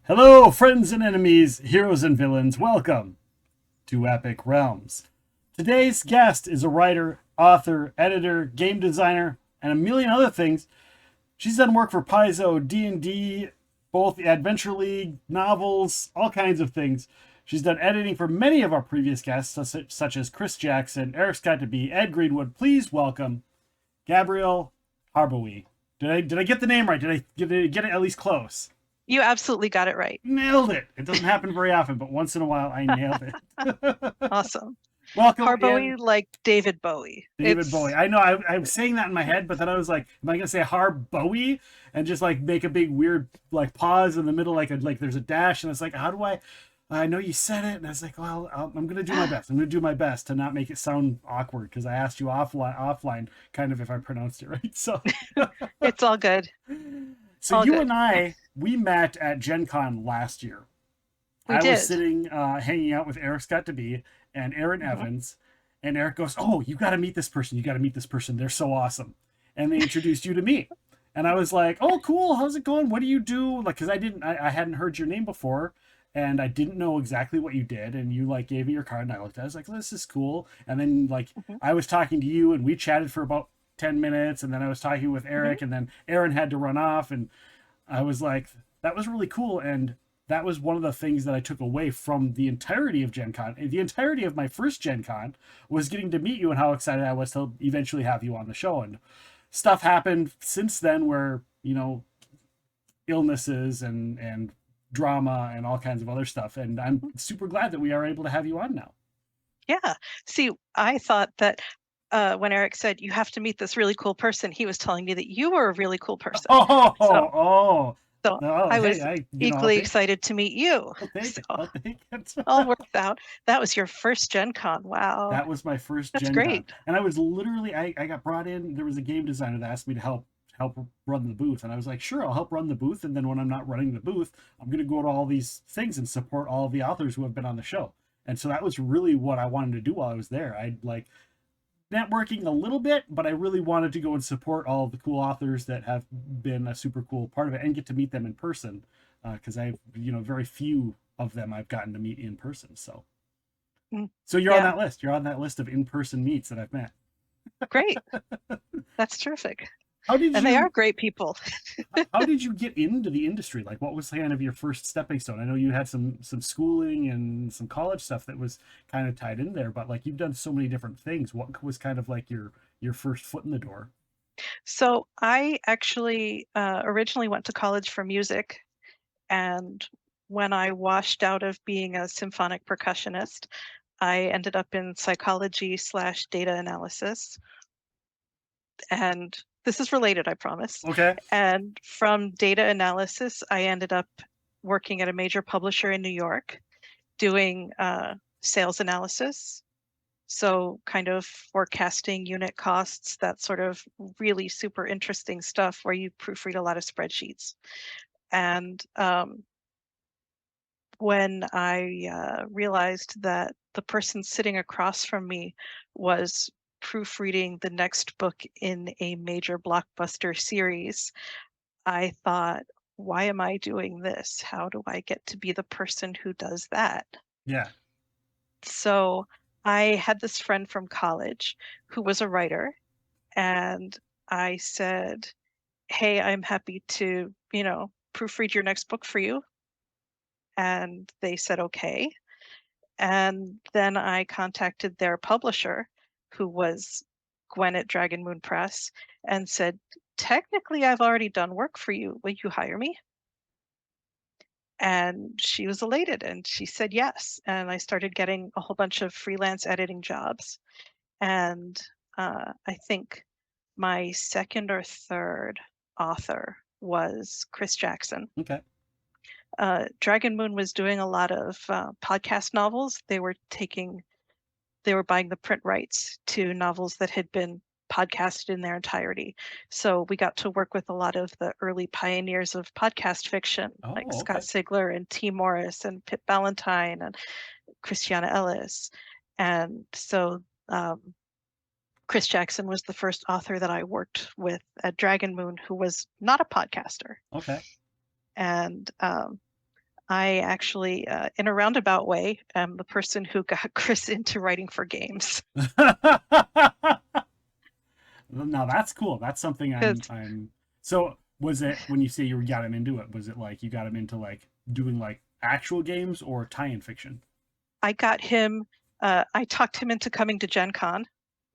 Hello, friends and enemies, heroes and villains. Welcome to Epic Realms. Today's guest is a writer, author, editor, game designer, and a million other things. She's done work for Paizo, D&D, both the Adventure League, novels, all kinds of things. She's done editing for many of our previous guests, such as Chris Jackson, Erik Scott de Bie, Ed Greenwood. Please welcome Gabrielle Harbowy. Did I get the name right? Did I get it at least close? You absolutely got it right. Nailed it. It doesn't happen very often, but once in a while I nailed it. Awesome. Welcome in, Harbowy like David Bowie. David Bowie. I know I was saying that in my head, but then I was like, am I gonna say Harb Bowie and just like make a big weird like pause in the middle, like there's a dash, and it's like, how do I know you said it, and I was like, well, I'm gonna do my best. I'm gonna do my best to not make it sound awkward because I asked you offline, kind of if I pronounced it right. So It's all good. so All you good. and I we met at Gen Con last year. We I was did. sitting hanging out with Erik Scott de Bie and Aaron Mhm. Evans, and Erik goes, "Oh, you got to meet this person. You got to meet this person. They're so awesome." And they introduced you to me, and I was like, "Oh, cool. How's it going? What do you do?" Like, because I hadn't heard your name before, and I didn't know exactly what you did. And you like gave me your card, and I looked at it. I was like, "This is cool." And then like Mhm. I was talking to you, and we chatted for about 10 minutes, and then I was talking with Mhm. Erik, and then Aaron had to run off, and I was like, that was really cool. And that was one of the things that I took away from the entirety of Gen Con. The entirety of my first Gen Con was getting to meet you and how excited I was to eventually have you on the show. And stuff happened since then where, illnesses and drama and all kinds of other stuff. And I'm super glad that we are able to have you on now. Yeah. See, I thought that when Eric said you have to meet this really cool person, he was telling me that you were a really cool person. Oh, So, oh, so oh, I hey, was I'll equally take, excited to meet you. I'll take So it. I'll take it. all worked out. That was your first Gen Con. Wow. That was my first That's Gen Con, great. and I was literally I got brought in. There was a game designer that asked me to help run the booth, and I was like, sure, I'll help run the booth. And then when I'm not running the booth, I'm gonna go to all these things and support all of the authors who have been on the show. And so that was really what I wanted to do while I was there. I like networking a little bit, but I really wanted to go and support all of the cool authors that have been a super cool part of it and get to meet them in person because I've very few of them I've gotten to meet in person. So Mm. so you're on Yeah. that list. You're on that list of in-person meets that I've met. Great. That's terrific. How did And they are you great people. how did you get into the industry? Like what was kind of your first stepping stone? I know you had some schooling and some college stuff that was kind of tied in there, but like you've done so many different things. What was kind of like your first foot in the door? So I actually originally went to college for music, and when I washed out of being a symphonic percussionist, I ended up in psychology slash data analysis. And this is related, I promise. Okay. And from data analysis, I ended up working at a major publisher in New York doing sales analysis. So, kind of forecasting unit costs, that sort of really super interesting stuff where you proofread a lot of spreadsheets. And when I realized that the person sitting across from me was proofreading the next book in a major blockbuster series, I thought, why am I doing this? How do I get to be the person who does that? Yeah. So I had this friend from college who was a writer, and I said, hey, I'm happy to, proofread your next book for you. And they said, okay. And then I contacted their publisher, who was Gwen at Dragon Moon Press, and said, technically, I've already done work for you. Will you hire me? And she was elated and she said yes. And I started getting a whole bunch of freelance editing jobs. And I think my second or third author was Chris Jackson. Okay. Dragon Moon was doing a lot of podcast novels. They were buying the print rights to novels that had been podcasted in their entirety. So we got to work with a lot of the early pioneers of podcast fiction, like Oh, Scott okay. Sigler and T. Morris and Pip Ballantyne and Christiana Ellis. And so Chris Jackson was the first author that I worked with at Dragon Moon who was not a podcaster. Okay. And I actually, in a roundabout way, am the person who got Chris into writing for games. Now that's cool. That's something Because I'm so was it when you say you got him into it, was it like you got him into like doing like actual games or tie-in fiction? I got him, I talked him into coming to Gen Con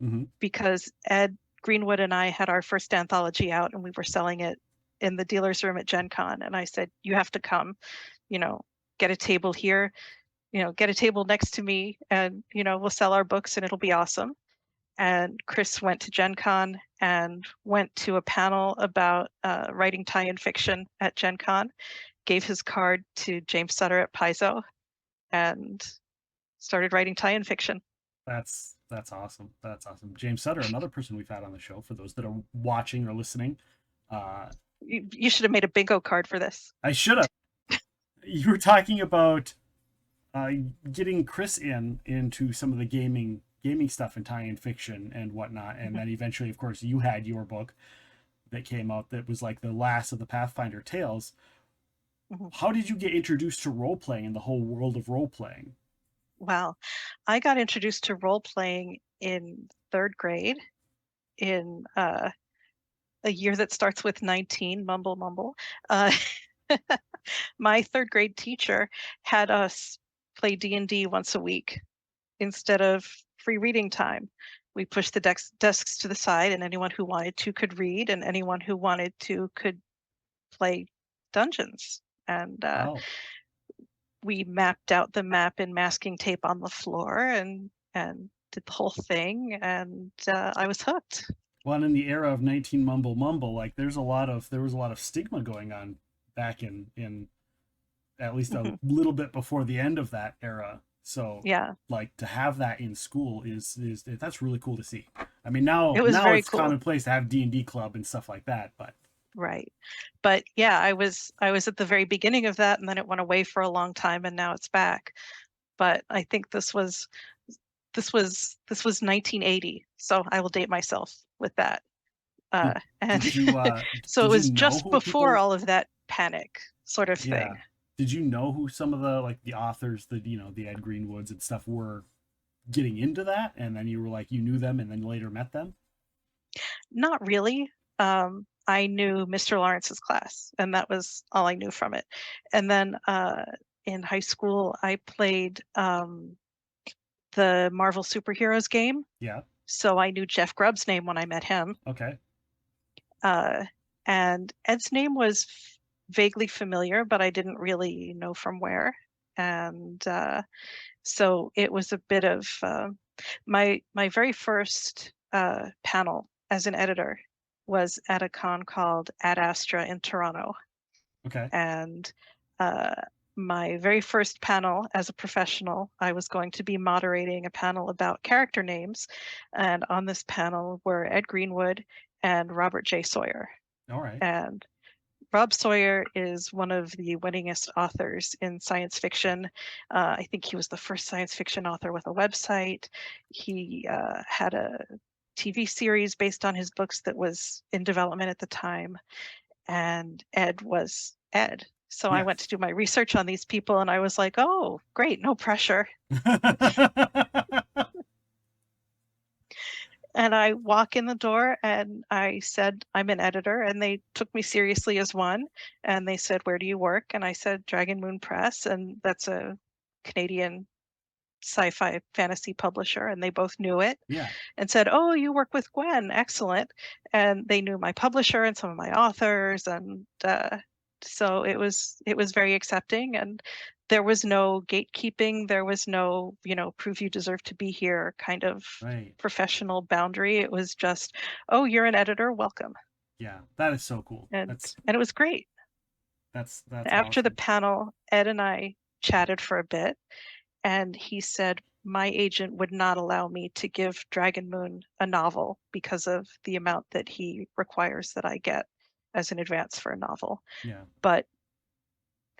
Mm-hmm. because Ed Greenwood and I had our first anthology out and we were selling it in the dealer's room at Gen Con. And I said, you have to come, you know, get a table here, get a table next to me and, we'll sell our books and it'll be awesome. And Chris went to Gen Con and went to a panel about writing tie-in fiction at Gen Con, gave his card to James Sutter at Paizo, and started writing tie-in fiction. That's awesome. That's awesome. James Sutter, another person we've had on the show for those that are watching or listening. You should have made a bingo card for this. I should have. You were talking about uh, getting Chris into some of the gaming stuff and tie-in fiction and whatnot, and Mhm, then eventually, of course, you had your book that came out that was like the last of the Pathfinder tales. mhm. How did you get introduced to role playing and the whole world of role playing? Wow. I got introduced to role playing in third grade in a year that starts with 19, mumble, mumble. Uh, my third grade teacher had us play D&D once a week instead of free reading time. We pushed the desks to the side, and anyone who wanted to could read, and anyone who wanted to could play dungeons. And Oh, we mapped out the map in masking tape on the floor and did the whole thing, and I was hooked. well, in the era of 19 mumble mumble, like there was a lot of stigma going on back in at least a Mhm. little bit before the end of that era. So Yeah, like to have that in school is that's really cool to see. I mean it was now very it's cool. commonplace to have D&D club and stuff like that, but Right. But yeah, I was at the very beginning of that, and then it went away for a long time, and now it's back. But I think this was 1980, so I will date myself with that. did And did you so it did you was know just who before people all of that panic sort of thing. yeah. Did you know who some of the like the authors, the Ed Greenwoods and stuff were getting into that, and then you were like you knew them and then later met them? Not really. I knew Mr. Lawrence's class, and that was all I knew from it. And then in high school, I played the Marvel superheroes game, Yeah. so I knew Jeff Grubb's name when I met him. Okay. Uh, and Ed's name was vaguely familiar, but I didn't really know from where. And so it was a bit of my very first panel as an editor was at a con called Ad Astra in Toronto, Okay. and uh, my very first panel as a professional, I was going to be moderating a panel about character names, and on this panel were Ed Greenwood and Robert J. Sawyer. All right. And Rob Sawyer is one of the winningest authors in science fiction. I think he was the first science fiction author with a website. He had a TV series based on his books that was in development at the time. And Ed was Ed. So I went Yes. to do my research on these people and I was like, oh, great, no pressure. And I walk in the door and I said, I'm an editor. And they took me seriously as one. And they said, where do you work? And I said, Dragon Moon Press. And that's a Canadian sci-fi fantasy publisher. And they both knew it Yeah. and said, oh, you work with Gwen. Excellent. And they knew my publisher and some of my authors. And so it was very accepting. And there was no gatekeeping. There was no, prove you deserve to be here kind of Right. professional boundary. It was just, oh, you're an editor, welcome. Yeah. That is so cool. And it was great. That's After the awesome. panel, Ed and I chatted for a bit, and he said my agent would not allow me to give Dragon Moon a novel because of the amount that he requires that I get as an advance for a novel. Yeah. But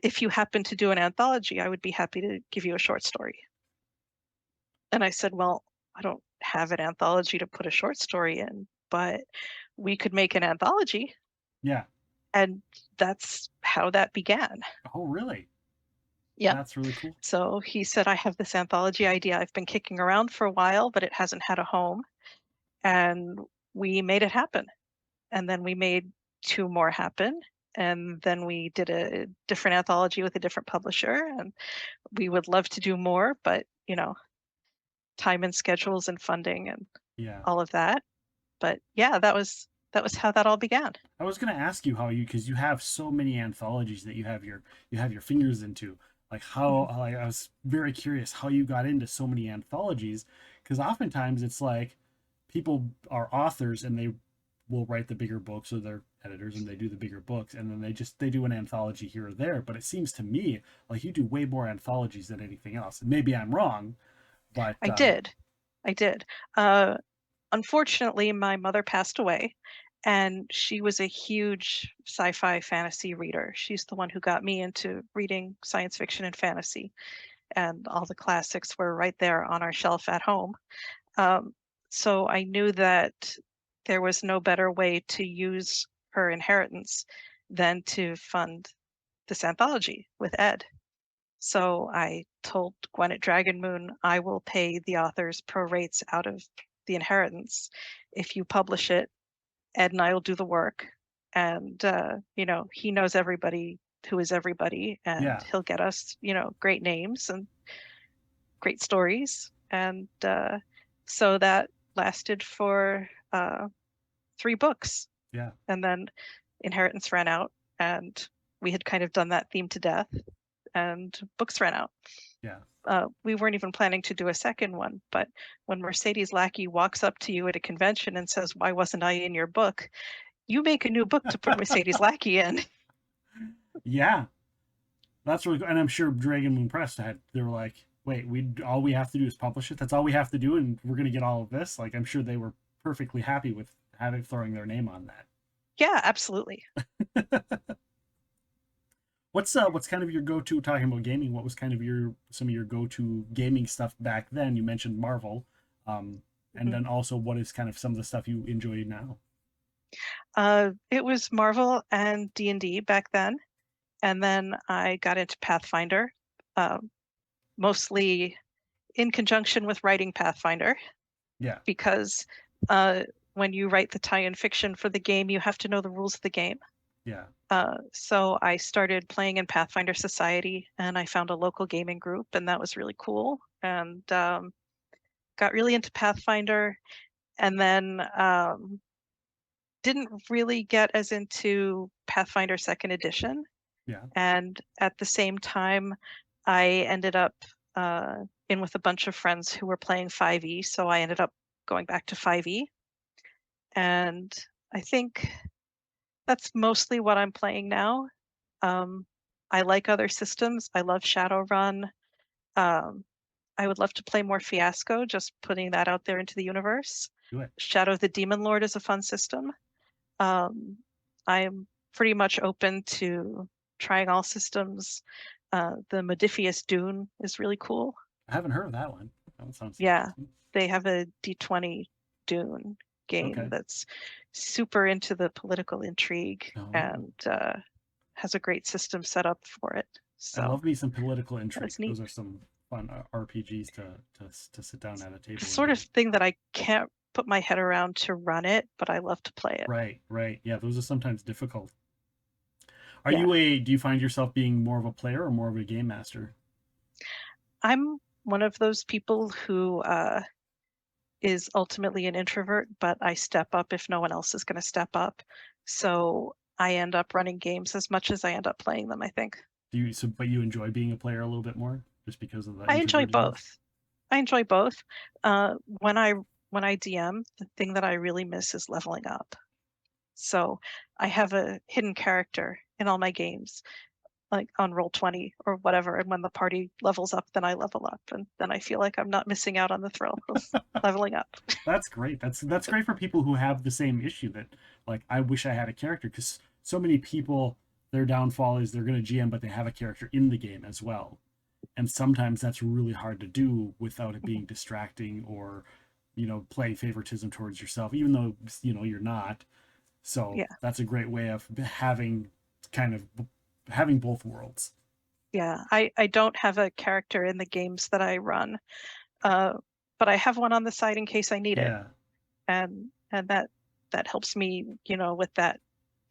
if you happen to do an anthology, I would be happy to give you a short story. And I said, well, I don't have an anthology to put a short story in, but we could make an anthology. Yeah. And that's how that began. Oh, really? Yeah. That's really cool. So he said, I have this anthology idea I've been kicking around for a while, but it hasn't had a home. And we made it happen. And then we made two more happen. And then we did a different anthology with a different publisher. And we would love to do more, but time and schedules and funding and Yeah. all of that. But yeah, that was how that all began. I was gonna ask you how you, because you have so many anthologies that you have your fingers into. Like how, Mhm. like I was very curious how you got into so many anthologies, because oftentimes it's like people are authors and they will write the bigger books, or they're editors and they do the bigger books, and then they do an anthology here or there. But it seems to me like you do way more anthologies than anything else. And maybe I'm wrong, but I did. I did. Uh, Unfortunately, my mother passed away, and she was a huge sci-fi fantasy reader. She's the one who got me into reading science fiction and fantasy, and all the classics were right there on our shelf at home. Um, so I knew that there was no better way to use her inheritance than to fund this anthology with Ed. So I told Gwen at Dragon Moon, I will pay the authors pro rates out of the inheritance. If you publish it, Ed and I will do the work. And, he knows everybody who is everybody, and yeah, he'll get us, great names and great stories. And so that lasted for 3 books. yeah, And then Inheritance ran out, and we had kind of done that theme to death, and books ran out. yeah. We weren't even planning to do a second one, but when Mercedes Lackey walks up to you at a convention and says, "Why wasn't I in your book?" You make a new book to put Mercedes Lackey in. Yeah, that's really cool. And I'm sure Dragon Moon Press had, they were like, wait, we all we have to do is publish it. That's all we have to do, and we're gonna get all of this. Like I'm sure they were perfectly happy with having throwing their name on Yeah, absolutely. that. What's kind of your go-to, talking about gaming? What was kind of your some of your go-to gaming stuff back then? You mentioned Marvel, and Mhm. then also what is kind of some of the stuff you enjoy now? It was Marvel and D&D back then, and then I got into Pathfinder, um, mostly in conjunction with writing Pathfinder, Yeah, because uh, when you write the tie-in fiction for the game, you have to know the rules of the game. yeah, So I started playing in Pathfinder Society, and I found a local gaming group, and that was really cool. And got really into Pathfinder, and then didn't really get as into Pathfinder Second Edition. yeah. And at the same time, I ended up in with a bunch of friends who were playing 5e, so I ended up going back to 5e. And I think that's mostly what I'm playing now. Um, I like other systems. I love Shadowrun. Um, I would love to play more Fiasco, just putting that out there into the universe. Do it. Shadow of the Demon Lord is a fun system. Um, I'm pretty much open to trying all systems. The Modifius Dune is really cool. I haven't heard of that one. That one sounds Yeah, interesting. they have a D20 Dune game Okay. that's super into the political intrigue Oh, and has a great system set up for it. I So love me some political that intrigue. was neat. Those are some fun RPGs to sit down at a The table and sort of do. thing that I can't put my head around to run it, but I love to play it. Right, right. Yeah, those are sometimes difficult. Yeah, Do you find yourself being more of a player or more of a game master? I'm one of those people who is ultimately an introvert, but I step up if no one else is going to step up. So I end up running games as much as I end up playing them, I think. But you enjoy being a player a little bit more just because of the I enjoy introvertedness? both. I enjoy both. When I DM, the thing that I really miss is leveling up. So I have a hidden character in all my games, like on Roll20 or whatever. And when the party levels up, then I level up, and then I feel like I'm not missing out on the thrill of leveling up. That's great. That's great for people who have the same issue that, like, I wish I had a character, because so many people, their downfall is they're going to GM but they have a character in the game as well. And sometimes that's really hard to do without it being distracting, or play favoritism towards yourself, even though you're not. So Yeah, that's a great way of having kind of having both worlds. Yeah, I don't have a character in the games that I run, uh, but I have one on the side in case I need it, Yeah, and that helps me, with that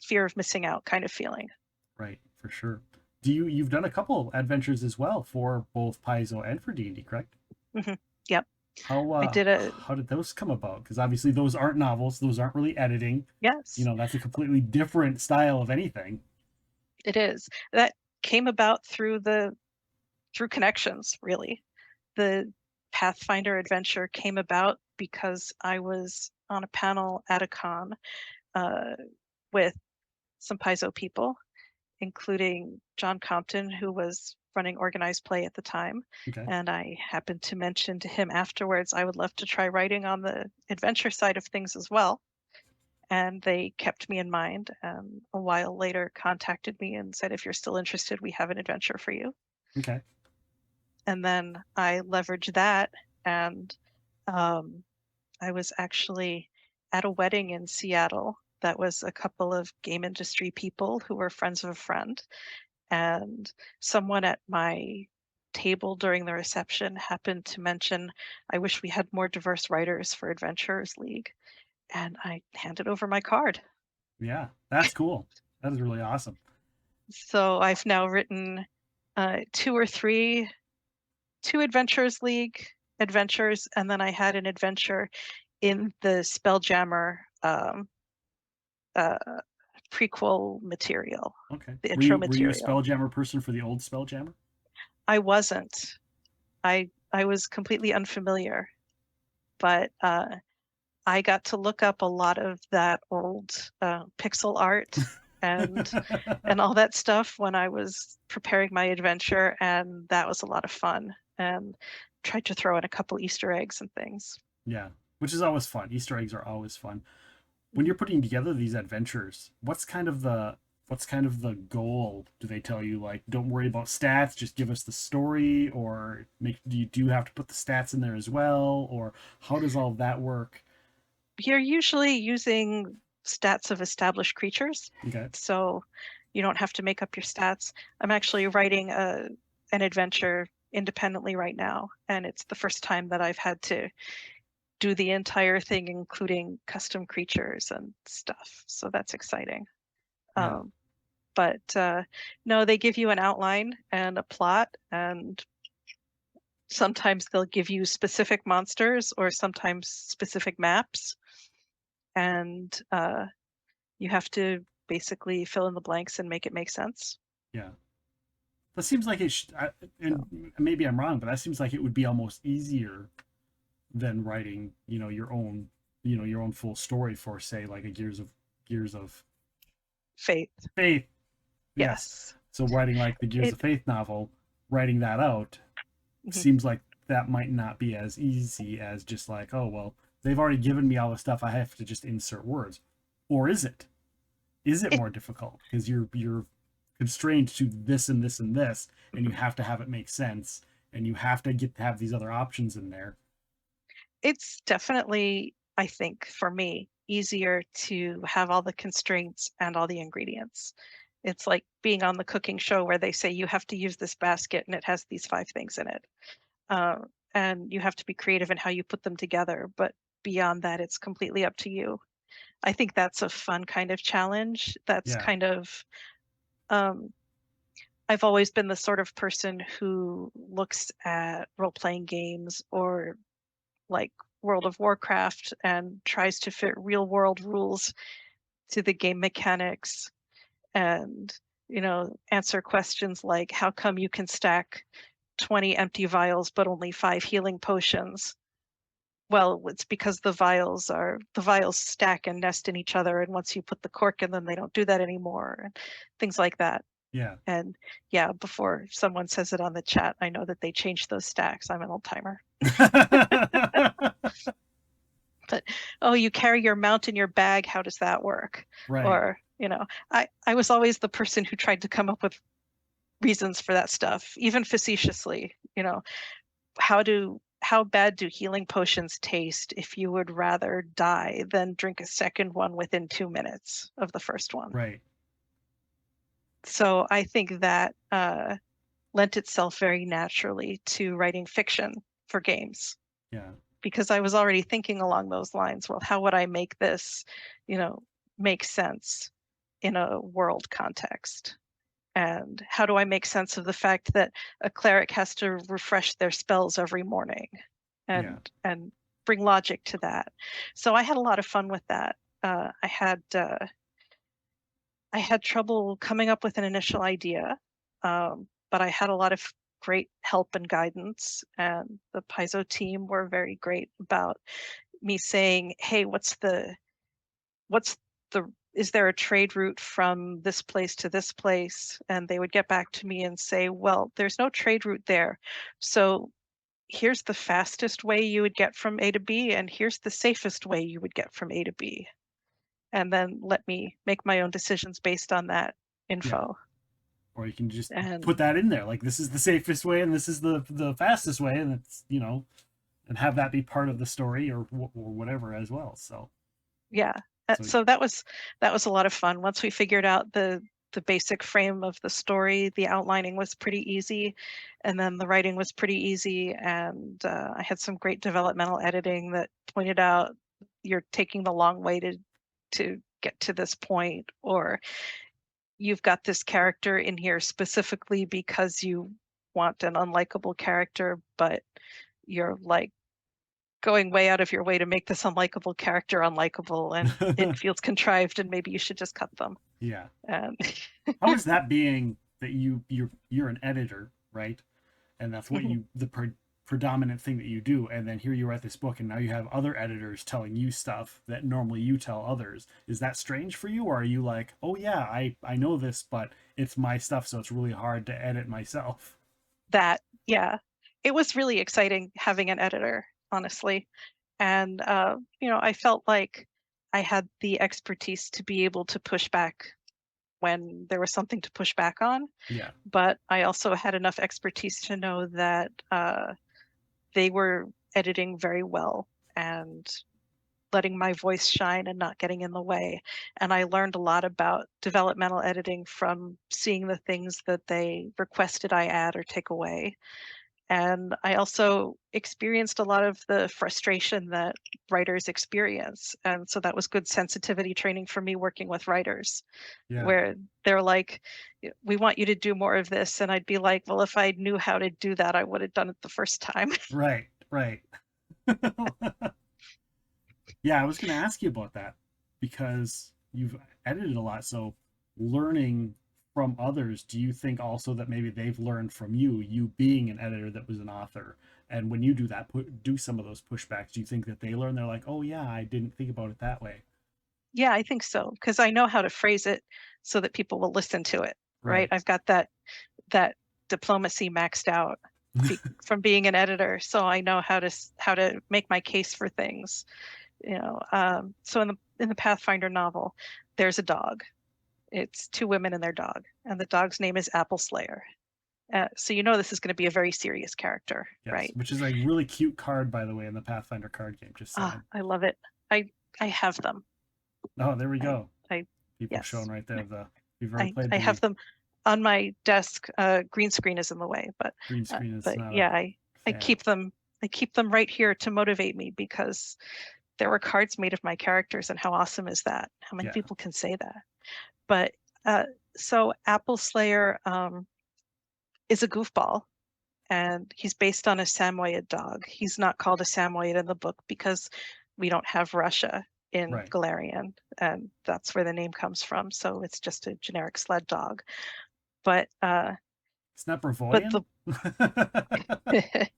fear of missing out kind of feeling. right, for sure. You've done a couple adventures as well for both Paizo and for D&D, correct? Hmm. Yep, How I did a how did those come about? Because obviously those aren't novels, those aren't really editing. yes, That's a completely different style of anything. it is. That came about through connections, really. The Pathfinder adventure came about because I was on a panel at a con uh, with some Paizo people, including John Compton, who was running organized play at the time. Okay. And I happened to mention to him afterwards I would love to try writing on the adventure side of things as well. And they kept me in mind, and a while later contacted me and said, if you're still interested, we have an adventure for you. Okay. And then I leveraged that, and um, I was actually at a wedding in Seattle that was a couple of game industry people who were friends of a friend. And someone at my table during the reception happened to mention, I wish we had more diverse writers for Adventurers League. And I handed over my card. Yeah, that's cool. That is really awesome. So I've now written two or three, two Adventurers League adventures, and then I had an adventure in the Spelljammer uh, prequel material, Okay. the Were intro you a material. Spelljammer person for the old Spelljammer? I wasn't. I was completely unfamiliar, but I got to look up a lot of that old pixel art and and all that stuff when I was preparing my adventure, and that was a lot of fun. And tried to throw in a couple Easter eggs and things. Yeah, which is always fun. Easter eggs are always fun. When Mhm. you're putting together these adventures, what's kind of the goal? Do they tell you like don't worry about stats, just give us the story, or do you have to put the stats in there as well, or how does all of that work? You're usually using stats of established creatures, Okay. so you don't have to make up your stats. I'm actually writing an adventure independently right now, and it's the first time that I've had to do the entire thing, including custom creatures and stuff. So that's exciting. Yeah. Um, but no, they give you an outline and a plot, and sometimes they'll give you specific monsters or sometimes specific maps, and you have to basically fill in the blanks and make it make sense. Yeah. That seems like So and maybe I'm wrong, but that seems like it would be almost easier than writing, your own full story for say like a Gears of faith, Faith. Yes. yes. So writing like the Gears It of Faith novel, writing that out mhm. seems like that might not be as easy as just like, oh well, they've already given me all the stuff. I have to just insert words. Or is it? Is it it more difficult because you're constrained to this and this and this, and you mhm. have to have it make sense, and you have to get to have these other options in there. It's definitely, I think, for me, easier to have all the constraints and all the ingredients. It's like being on the cooking show where they say you have to use this basket and it has these five things in it. And you have to be creative in how you put them together. But beyond that, it's completely up to you. I think that's a fun kind of challenge. That's Yeah. kind of, um, I've always been the sort of person who looks at role playing games or like World of Warcraft and tries to fit real world rules to the game mechanics and, answer questions like how come you can stack 20 empty vials but only 5 healing potions? Well, it's because the vials stack and nest in each other, and once you put the cork in them, they don't do that anymore, and things like that. Yeah. And yeah, before someone says it on the chat, I know that they changed those stacks. I'm an old timer. But oh, you carry your mount in your bag. How does that work? Right. Or, I was always the person who tried to come up with reasons for that stuff, even facetiously. How bad do healing potions taste if you would rather die than drink a second one within 2 minutes of the first one? Right. So I think that lent itself very naturally to writing fiction for games, Yeah. because I was already thinking along those lines. Well, how would I make this, you know, make sense in a world context? And how do I make sense of the fact that a cleric has to refresh their spells every morning, Yeah. and bring logic to that? So I had a lot of fun with that. I had trouble coming up with an initial idea, but I had a lot of great help and guidance, and the Paizo team were very great about me saying, "Hey, what's the is there a trade route from this place to this place?" And they would get back to me and say, "Well, there's no trade route there. So here's the fastest way you would get from A to B, and here's the safest way you would get from A to B." And then let me make my own decisions based on that Yeah. info. Or you can just And put that in there, like this is the safest way and this is the fastest way, and it's, and have that be part of the story, or whatever as well. So yeah, so so that was a lot of fun. Once we figured out the basic frame of the story, the outlining was pretty easy, and then the writing was pretty easy. And I had some great developmental editing that pointed out, you're taking the long way to get to this point, or you've got this character in here specifically because you want an unlikable character, but you're like going way out of your way to make this unlikable character unlikable, and it feels contrived, and maybe you should just cut them. yeah. And How is that, being that you're an editor, right? And that's what Mhm. you the predominant thing that you do, and then here you write this book and now you have other editors telling you stuff that normally you tell others. Is that strange for you, or are you like, oh yeah, I know this, but it's my stuff, so it's really hard to edit myself? That, yeah, it was really exciting having an editor, honestly. And I felt like I had the expertise to be able to push back when there was something to push back on, Yeah. but I also had enough expertise to know that they were editing very well and letting my voice shine and not getting in the way. And I learned a lot about developmental editing from seeing the things that they requested I add or take away. And I also experienced a lot of the frustration that writers experience. And so that was good sensitivity training for me working with writers, Yeah. where they're like, "We want you to do more of this." And I'd be like, "Well, if I knew how to do that, I would have done it the first time." Right. Right. Yeah, I was going to ask you about that because you've edited a lot. So, learning from others, do you think also that maybe they've learned from you being an editor that was an author? And when you do that, do some of those pushbacks, do you think that they learn? They're like, oh, yeah, I didn't think about it that way. Yeah, I think so, because I know how to phrase it so that people will listen to it, right? Right. I've got that diplomacy maxed out from being an editor, so I know how to make my case for things. So in the Pathfinder novel, there's a dog. It's two women and their dog, and the dog's name is Apple Slayer. So this is going to be a very serious character, Yes. right? Which is a really cute card, by the way, in the Pathfinder card game. Just Ah, saying. I love it. I have them. Oh, there we I go. I People showing yes. right there. You've already I played I have the them on my desk. Green screen is in the way, but green screen. It's but not a yeah, I fan. keep them right here to motivate me, because there were cards made of my characters, and how awesome is that? How many Yeah. people can say that? But uh, so Apple Slayer is a goofball, and he's based on a Samoyed dog. He's not called a Samoyed in the book because we don't have Russia in Right. Galarian, and that's where the name comes from. So it's just a generic sled dog. But It's not but Bravoyan. the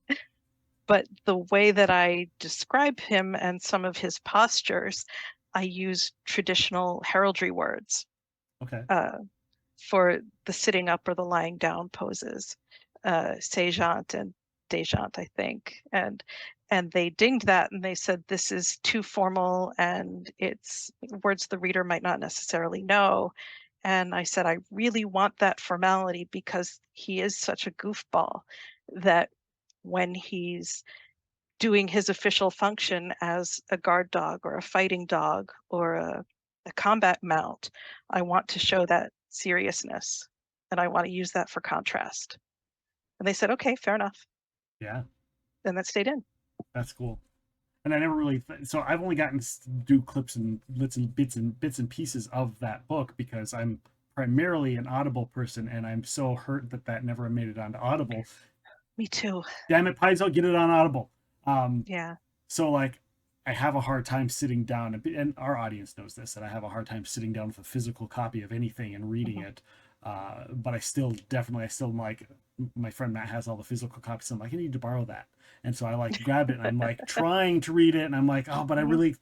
but the way that I describe him and some of his postures, I use traditional heraldry words Okay. uh, for the sitting up or the lying down poses, sejant and dejant, I think, and they dinged that, and they said this is too formal and it's words the reader might not necessarily know. And I said, I really want that formality because he is such a goofball that when he's doing his official function as a guard dog or a fighting dog or a combat mount, I want to show that seriousness, and I want to use that for contrast. And they said, okay, fair enough. Yeah, And that stayed in. that's cool. And I never really so I've only gotten to do clips and bits and pieces of that book because I'm primarily an Audible person, and I'm so hurt that that never made it onto Audible. Me too. Damn it, Paizo, get it on Audible. Yeah. So like I have a hard time sitting down, and our audience knows this, that I have a hard time sitting down with a physical copy of anything and reading Mhm. it. But I still like, my friend Matt has all the physical copies. So I'm like, I need to borrow that. And so I like grab it and I'm like trying to read it, and I'm like, oh, but I Mhm. really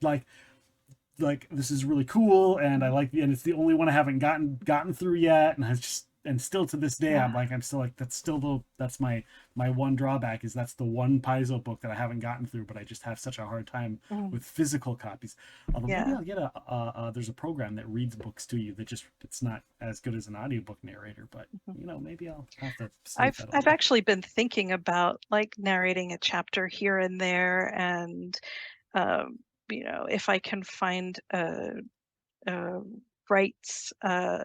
like this is really cool, and I like and it's the only one I haven't gotten through yet, and I just and still to this day Yeah. I'm still like that's my one drawback, is that's the one Paizo book that I haven't gotten through, but I just have such a hard time Mhm. with physical copies. Although maybe Yeah. I'll get there's a program that reads books to you that just it's not as good as an audiobook narrator, but Mhm. maybe I'll have to sniff I've that a I've little. actually been thinking about like narrating a chapter here and there, and um, if I can find a rights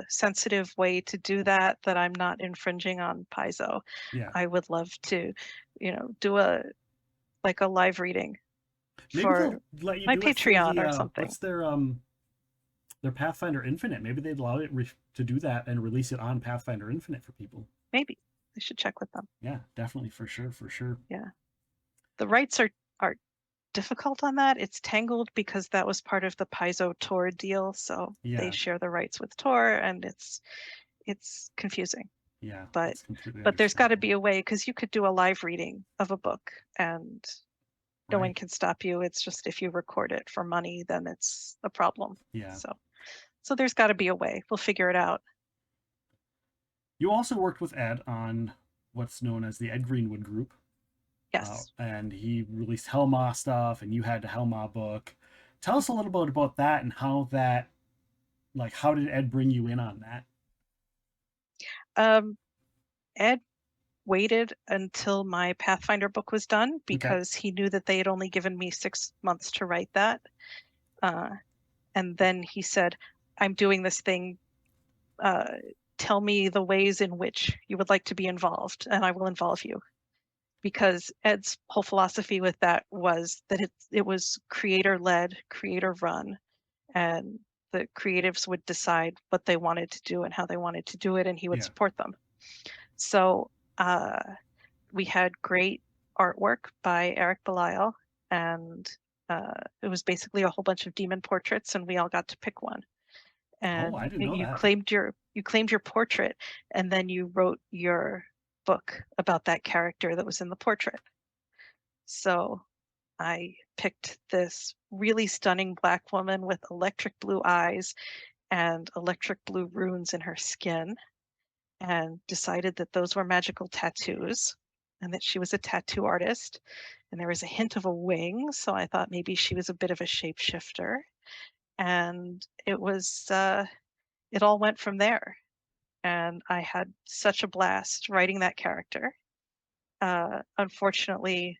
sensitive way to do that, that I'm not infringing on Paizo, Yeah, I would love to, do a like a live reading maybe for they'll let you my do it through Patreon the or something. what's their Pathfinder Infinite. Maybe they'd allow it to do that and release it on Pathfinder Infinite for people. Maybe I should check with them. Yeah, definitely, for sure, for sure. Yeah, the rights are difficult on that. It's tangled because that was part of the Paizo Tor deal, so they Yeah, share the rights with Tor, and it's confusing. yeah, But that's completely but there's got to understandable. be a way, because you could do a live reading of a book and no one Right. can stop you. It's just if you record it for money, then it's a problem. Yeah. So there's got to be a way. We'll figure it out. You also worked with Ed on what's known as the Ed Greenwood group, Yes. and he released Helma stuff, and you had the Helma book. Tell us a little bit about that and how that, like, how did Ed bring you in on that? Um, Ed waited until my Pathfinder book was done Okay. because he knew that they had only given me 6 months to write that. Uh, and then he said, I'm doing this thing. Uh, Tell me the ways in which you would like to be involved, and I will involve you. Because Ed's whole philosophy with that was that it was creator led, creator run, and the creatives would decide what they wanted to do and how they wanted to do it, and he would Yeah. support them. So uh, we had great artwork by Eric Belial, and it was basically a whole bunch of demon portraits, and we all got to pick one. Oh, I And didn't know you that. claimed your portrait, and then you wrote your book about that character that was in the portrait. So I picked this really stunning Black woman with electric blue eyes and electric blue runes in her skin, and decided that those were magical tattoos and that she was a tattoo artist. And there was a hint of a wing, so I thought maybe she was a bit of a shapeshifter. And it all went from there. And I had such a blast writing that character. Unfortunately,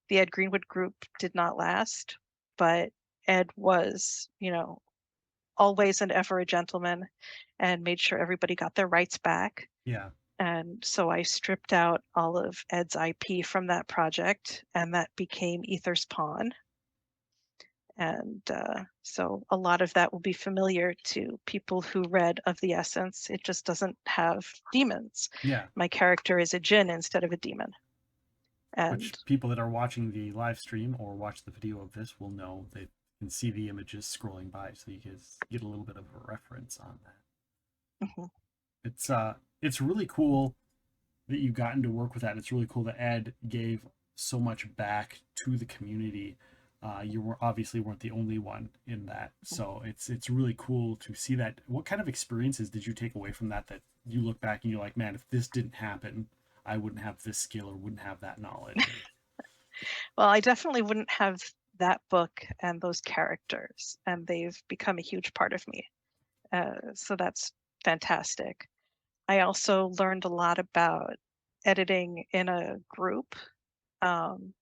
the Ed Greenwood group did not last, but Ed was, always and ever a gentleman and made sure everybody got their rights back. Yeah. And so I stripped out all of Ed's IP from that project, and that became Ether's Pawn. And so a lot of that will be familiar to people who read Of the Essence. It just doesn't have demons. Yeah. My character is a djinn instead of a demon. Which And people that are watching the live stream or watch the video of this will know. They can see the images scrolling by, so you guys get a little bit of a reference on that. mhm, It's really cool that you gotten to work with that. It's really cool that Ed gave so much back to the community. You were obviously weren't the only one in that, so it's really cool to see that. What kind of experiences did you take away from that you look back and you're like, man, if this didn't happen, I wouldn't have this skill or wouldn't have that knowledge. well, I definitely wouldn't have that book and those characters, and they've become a huge part of me. So that's fantastic. I also learned a lot about editing in a group. Um,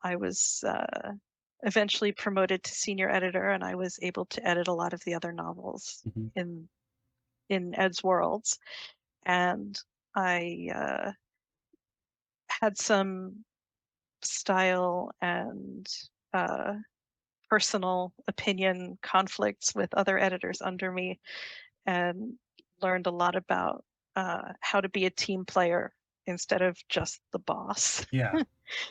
I was eventually promoted to senior editor, and I was able to edit a lot of the other novels Mm-hmm. in Ed's worlds. And I had some style and personal opinion conflicts with other editors under me, and learned a lot about how to be a team player instead of just the boss. Yeah.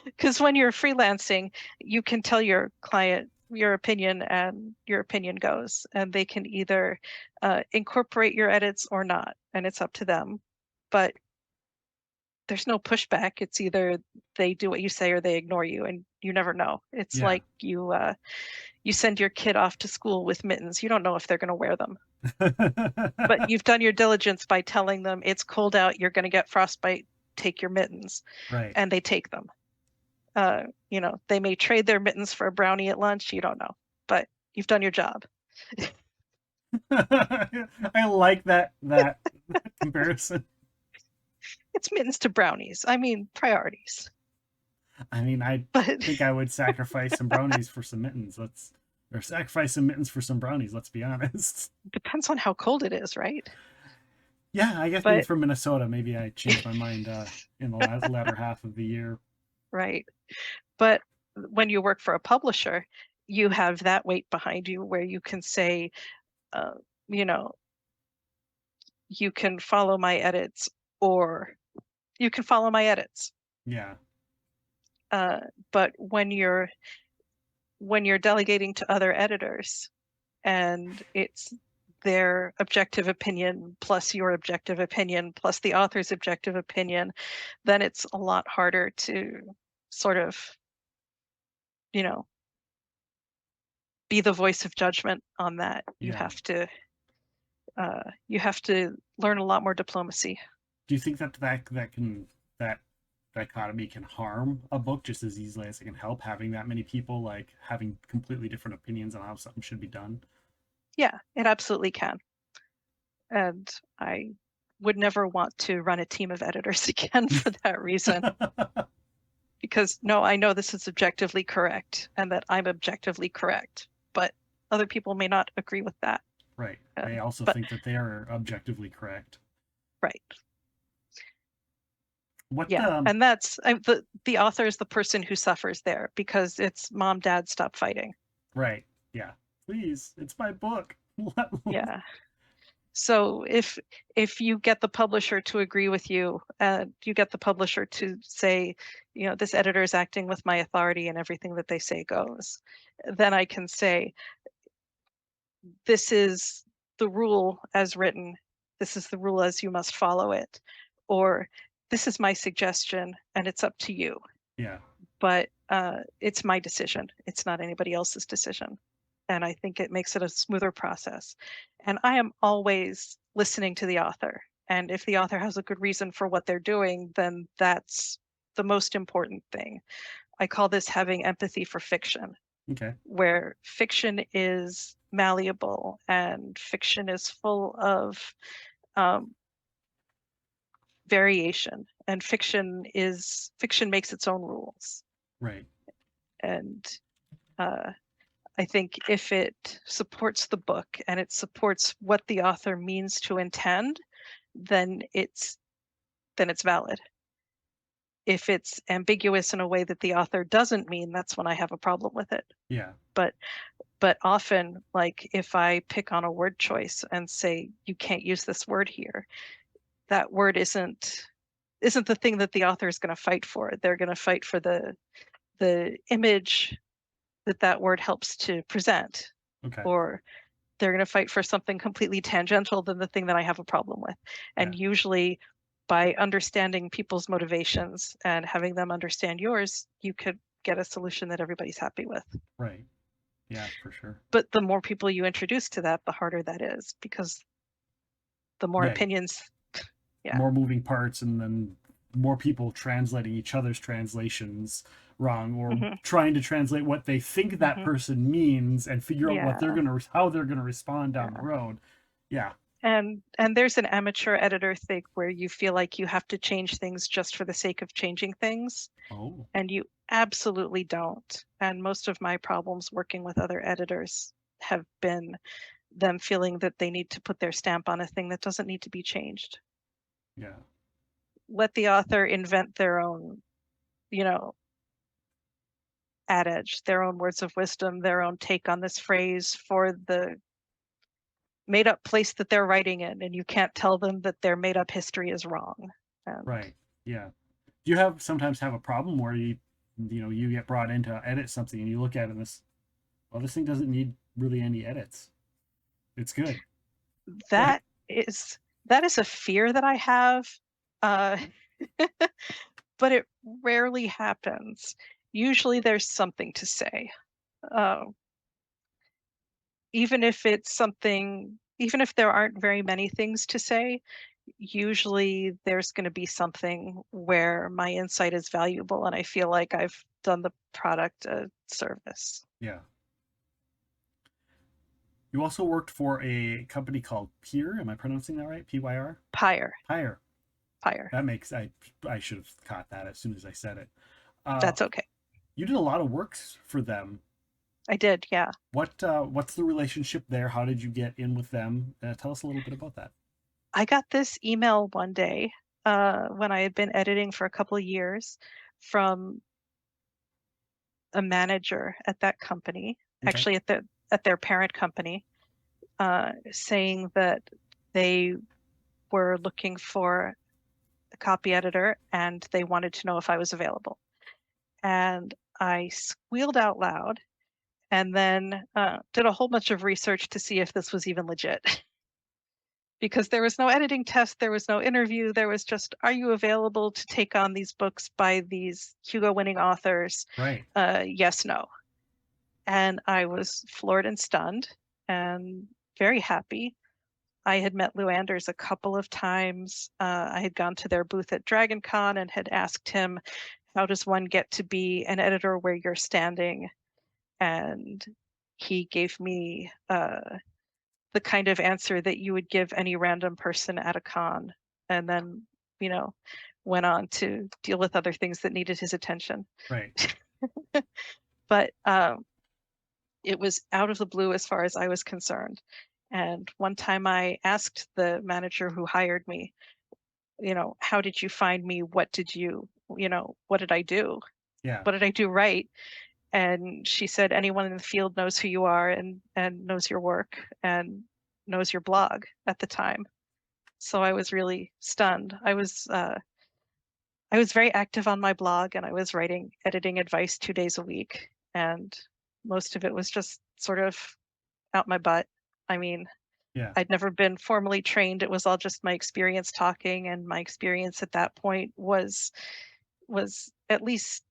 Because when you're freelancing, you can tell your client your opinion and your opinion goes, and they can either incorporate your edits or not, and it's up to them. But there's no pushback. It's either they do what you say or they ignore you, and you never know. It's Yeah. like you send your kid off to school with mittens. You don't know if they're going to wear them, but you've done your diligence by telling them it's cold out, you're going to get frostbite, take your mittens, Right. and they take them. They may trade their mittens for a brownie at lunch. You don't know, but you've done your job. I like that comparison. It's mittens to brownies. I mean, priorities. I mean, I But think I would sacrifice some brownies for some mittens. Or sacrifice some mittens for some brownies. Let's be honest. depends on how cold it is, right? Yeah, I guess being But from Minnesota, maybe I changed my mind in the latter half of the year. right. But when you work for a publisher, you have that weight behind you where you can say, uh, you know, you can follow my edits or you can follow my edits. Yeah. But when you're delegating to other editors and it's their objective opinion plus your objective opinion plus the author's objective opinion, then it's a lot harder to sort of, be the voice of judgment on that. You Yeah. have to learn a lot more diplomacy. Do you think that that dichotomy can harm a book just as easily as it can help, having that many people like having completely different opinions on how something should be done? Yeah, it absolutely can. And I would never want to run a team of editors again for that reason. Because no, I know this is objectively correct and that I'm objectively correct, but other people may not agree with that. Right. They also But think that they are objectively correct. right. What Yeah, and that's the author is the person who suffers there because it's mom, dad, stop fighting. Right. Yeah. Please, it's my book. Yeah. So if you get the publisher to agree with you, you get the publisher to say, this editor is acting with my authority and everything that they say goes, then I can say, this is the rule as written. This is the rule as you must follow it. Or this is my suggestion and it's up to you. Yeah. But it's my decision. It's not anybody else's decision. And I think it makes it a smoother process. And I am always listening to the author. And if the author has a good reason for what they're doing, then that's the most important thing. I call this having empathy for fiction. Okay. Where fiction is malleable and fiction is full of variation, and fiction makes its own rules. Right. And I think if it supports the book and it supports what the author means to intend, then it's valid. If it's ambiguous in a way that the author doesn't mean, that's when I have a problem with it. Yeah. But often, like if I pick on a word choice and say you can't use this word here, that word isn't the thing that the author is going to fight for. They're going to fight for the image that word helps to present. Okay. Or they're going to fight for something completely tangential than the thing that I have a problem with. And usually by understanding people's motivations and having them understand yours, you could get a solution that everybody's happy with. Right. Yeah, for sure. But the more people you introduce to that, the harder that is, because the more opinions, more moving parts, and then more people translating each other's translations wrong, or trying to translate what they think that person means and figure out what how they're gonna respond down the road. Yeah. And there's an amateur editor thing where you feel like you have to change things just for the sake of changing things. Oh. And you absolutely don't. And most of my problems working with other editors have been them feeling that they need to put their stamp on a thing that doesn't need to be changed. Yeah. Let the author invent their own you know, adage, their own words of wisdom, their own take on this phrase for the made up place that they're writing in, and you can't tell them that their made up history is wrong. And Right. Yeah. Do you have sometimes have a problem where you get brought in to edit something and you look at it and this thing doesn't need really any edits. It's good. that is that is a fear that I have. Uh, but it rarely happens. Usually there's something to say. Uh, even if it's something, even if there aren't very many things to say, usually there's going to be something where my insight is valuable and I feel like I've done the product a service. Yeah. You also worked for a company called Pyr. Am I pronouncing that right? Pyr? Pyre, Pyr. pyre. That makes I should have caught that as soon as I said it. Uh, That's okay. you did a lot of works for them. I did, yeah. What's the relationship there? How did you get in with them? Tell us a little bit about that. I got this email one day when I had been editing for a couple of years from a manager at that company, Okay. actually at their parent company, saying that they were looking for a copy editor and they wanted to know if I was available. And I squealed out loud and then did a whole bunch of research to see if this was even legit. Because there was no editing test, there was no interview, there was just, are you available to take on these books by these Hugo winning authors? Right. Yes, no. And I was floored and stunned and very happy. I had met Lou Anders a couple of times. I had gone to their booth at Dragon Con and had asked him, how does one get to be an editor where you're standing? And he gave me the kind of answer that you would give any random person at a con, and then, you know, went on to deal with other things that needed his attention. Right. But it was out of the blue as far as I was concerned. And one time I asked the manager who hired me, how did you find me? What did what did I do? Yeah. What did I do right? And she said, anyone in the field knows who you are and knows your work and knows your blog at the time. So I was really stunned. I was very active on my blog and I was writing editing advice 2 days a week. And most of it was just sort of out my butt. I mean, Yeah. I'd never been formally trained. It was all just my experience talking, and my experience at that point was at least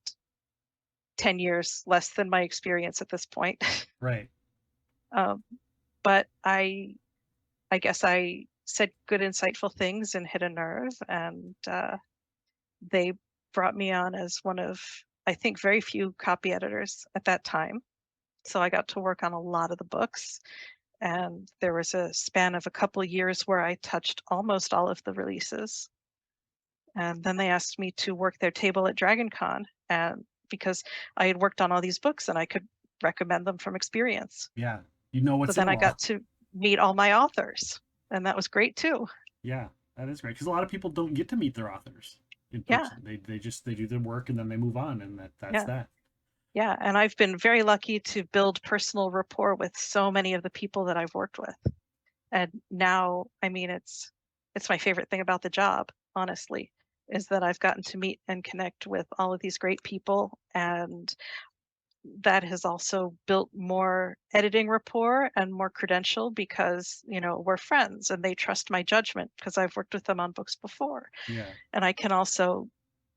10 years less than my experience at this point. Right. um, but I guess I said good, insightful things and hit a nerve, and they brought me on as one of, I think, very few copy editors at that time. So I got to work on a lot of the books, and there was a span of a couple of years where I touched almost all of the releases. And then they asked me to work their table at Dragon Con, and because I had worked on all these books and I could recommend them from experience. Yeah. You know So what's in then I them all. got to meet all my authors, and that was great too. Yeah, that is great because a lot of people don't get to meet their authors in Yeah, person. They do their work and then they move on, and that's yeah, that. yeah. And I've been very lucky to build personal rapport with so many of the people that I've worked with. And now, I mean, it's my favorite thing about the job, honestly, is that I've gotten to meet and connect with all of these great people, and that has also built more editing rapport and more credential because, we're friends and they trust my judgment because I've worked with them on books before. Yeah. And I can also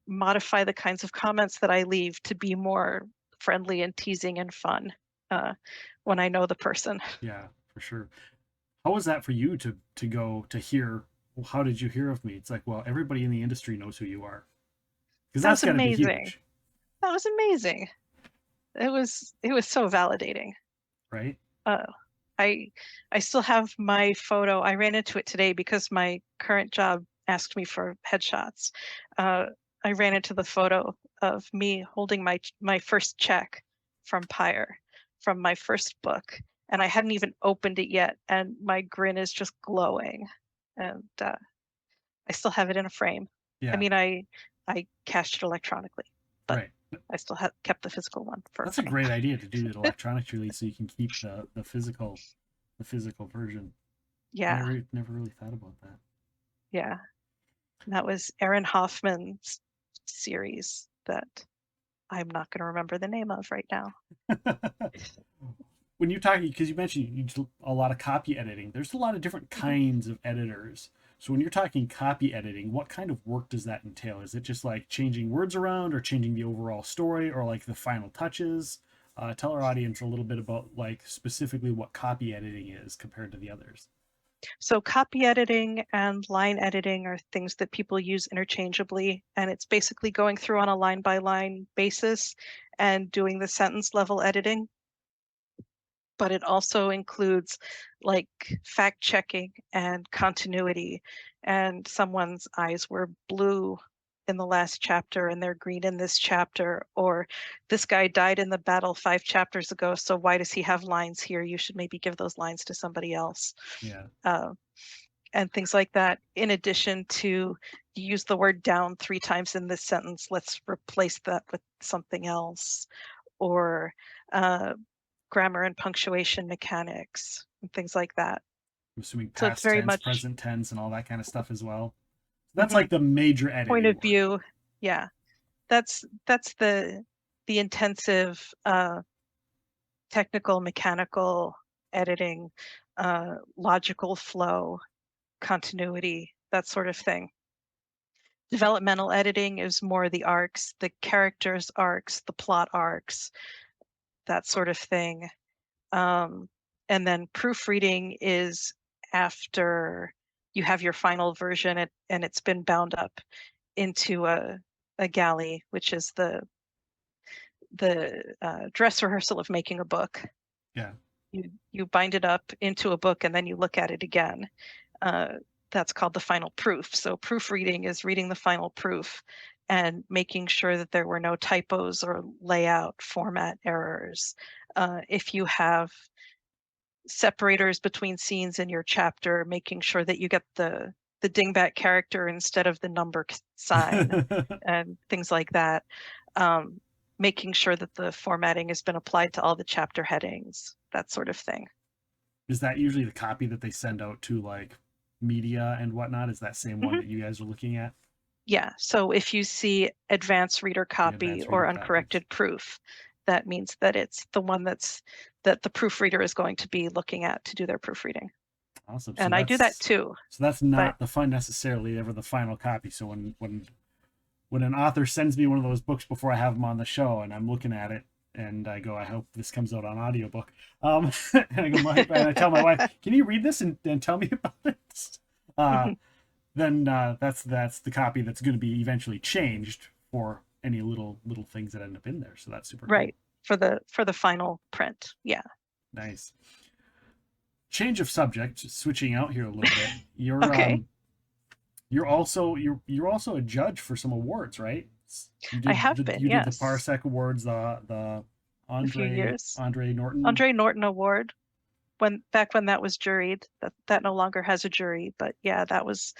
modify the kinds of comments that I leave to be more friendly and teasing and fun uh, when I know the person. Yeah, for sure. How was that for you to go to hear? Well, how did you hear of me? It's like, well, everybody in the industry knows who you are because That that's was got to be amazing. huge, That was amazing. It was so validating. right? Uh, I I still have my photo. I ran into it today because my current job asked me for headshots. Uh, I ran into the photo of me holding my first check from Pyre, from my first book, and I hadn't even opened it yet, and my grin is just glowing, and I still have it in a frame. I Yeah. mean, I cashed it electronically. but Right. I still kept the physical one for That's a printing. great idea to do it electronically so you can keep the physical version. Yeah, Never really thought about yeah. And that was Aaron Hoffman's series that I'm not going to remember the name of right now. that. When you're talking, because you mentioned you do a lot of copy editing, there's a lot of different Mhm. kinds of editors. So when you're talking copy editing, what kind of work does that entail? Is it just like changing words around, or changing the overall story, or like the final touches? Tell our audience a little bit about like specifically what copy editing is compared to the others. So copy editing and line editing are things that people use interchangeably, and it's basically going through on a line by line basis and doing the sentence level editing. But it also includes like fact checking and continuity, and someone's eyes were blue in the last chapter and they're green in this chapter, or this guy died in the battle 5 chapters ago, so why does he have lines here? You should maybe give those lines to somebody else. Yeah. uh, and things like that. In addition to, you use the word down 3 times in this sentence, let's replace that with something else, or uh, grammar and punctuation mechanics and things like that. I'm assuming So it's past very tense, much present tense, and all that kind of stuff as well. That's mhm, like the major point editing of work. view. Yeah, that's the intensive technical mechanical editing, logical flow, continuity, that sort of thing. Developmental editing is more the arcs, the characters' arcs, the plot arcs, that sort of thing. Um, and then proofreading is after you have your final version and it's been bound up into a galley, which is the dress rehearsal of making a book. Yeah. You bind it up into a book and then you look at it again. Uh, that's called the final proof. So proofreading is reading the final proof and making sure that there were no typos or layout format errors. If you have separators between scenes in your chapter, making sure that you get the dingbat character instead of the number sign and things like that. Um, Making sure that the formatting has been applied to all the chapter headings, that sort of thing. Is that usually the copy that they send out to like media and whatnot? Is that same one Mhm. that you guys are looking at? Yeah, so if you see advanced reader The copy advanced reader or copies. uncorrected proof, that means that it's the one that the proofreader is going to be looking at to do their proofreading. Awesome. And I do that too, So that's but not the fun necessarily ever the final copy. So when an author sends me one of those books before I have them on the show and I'm looking at it and I go, I hope this comes out on audiobook. And I go, and I tell my wife, can you read this and tell me about it? Uh, then that's the copy that's going to be eventually changed for any little things that end up in there. So that's super cool. right, for the final print. Yeah. Nice. Change of subject, switching out here a little bit. Okay. You're also a judge for some awards, right? I have been, You did the yes, Parsec Awards, the a few years. Andre Norton. Andre Norton Award, when that was juried. That no longer has a jury, but yeah, that was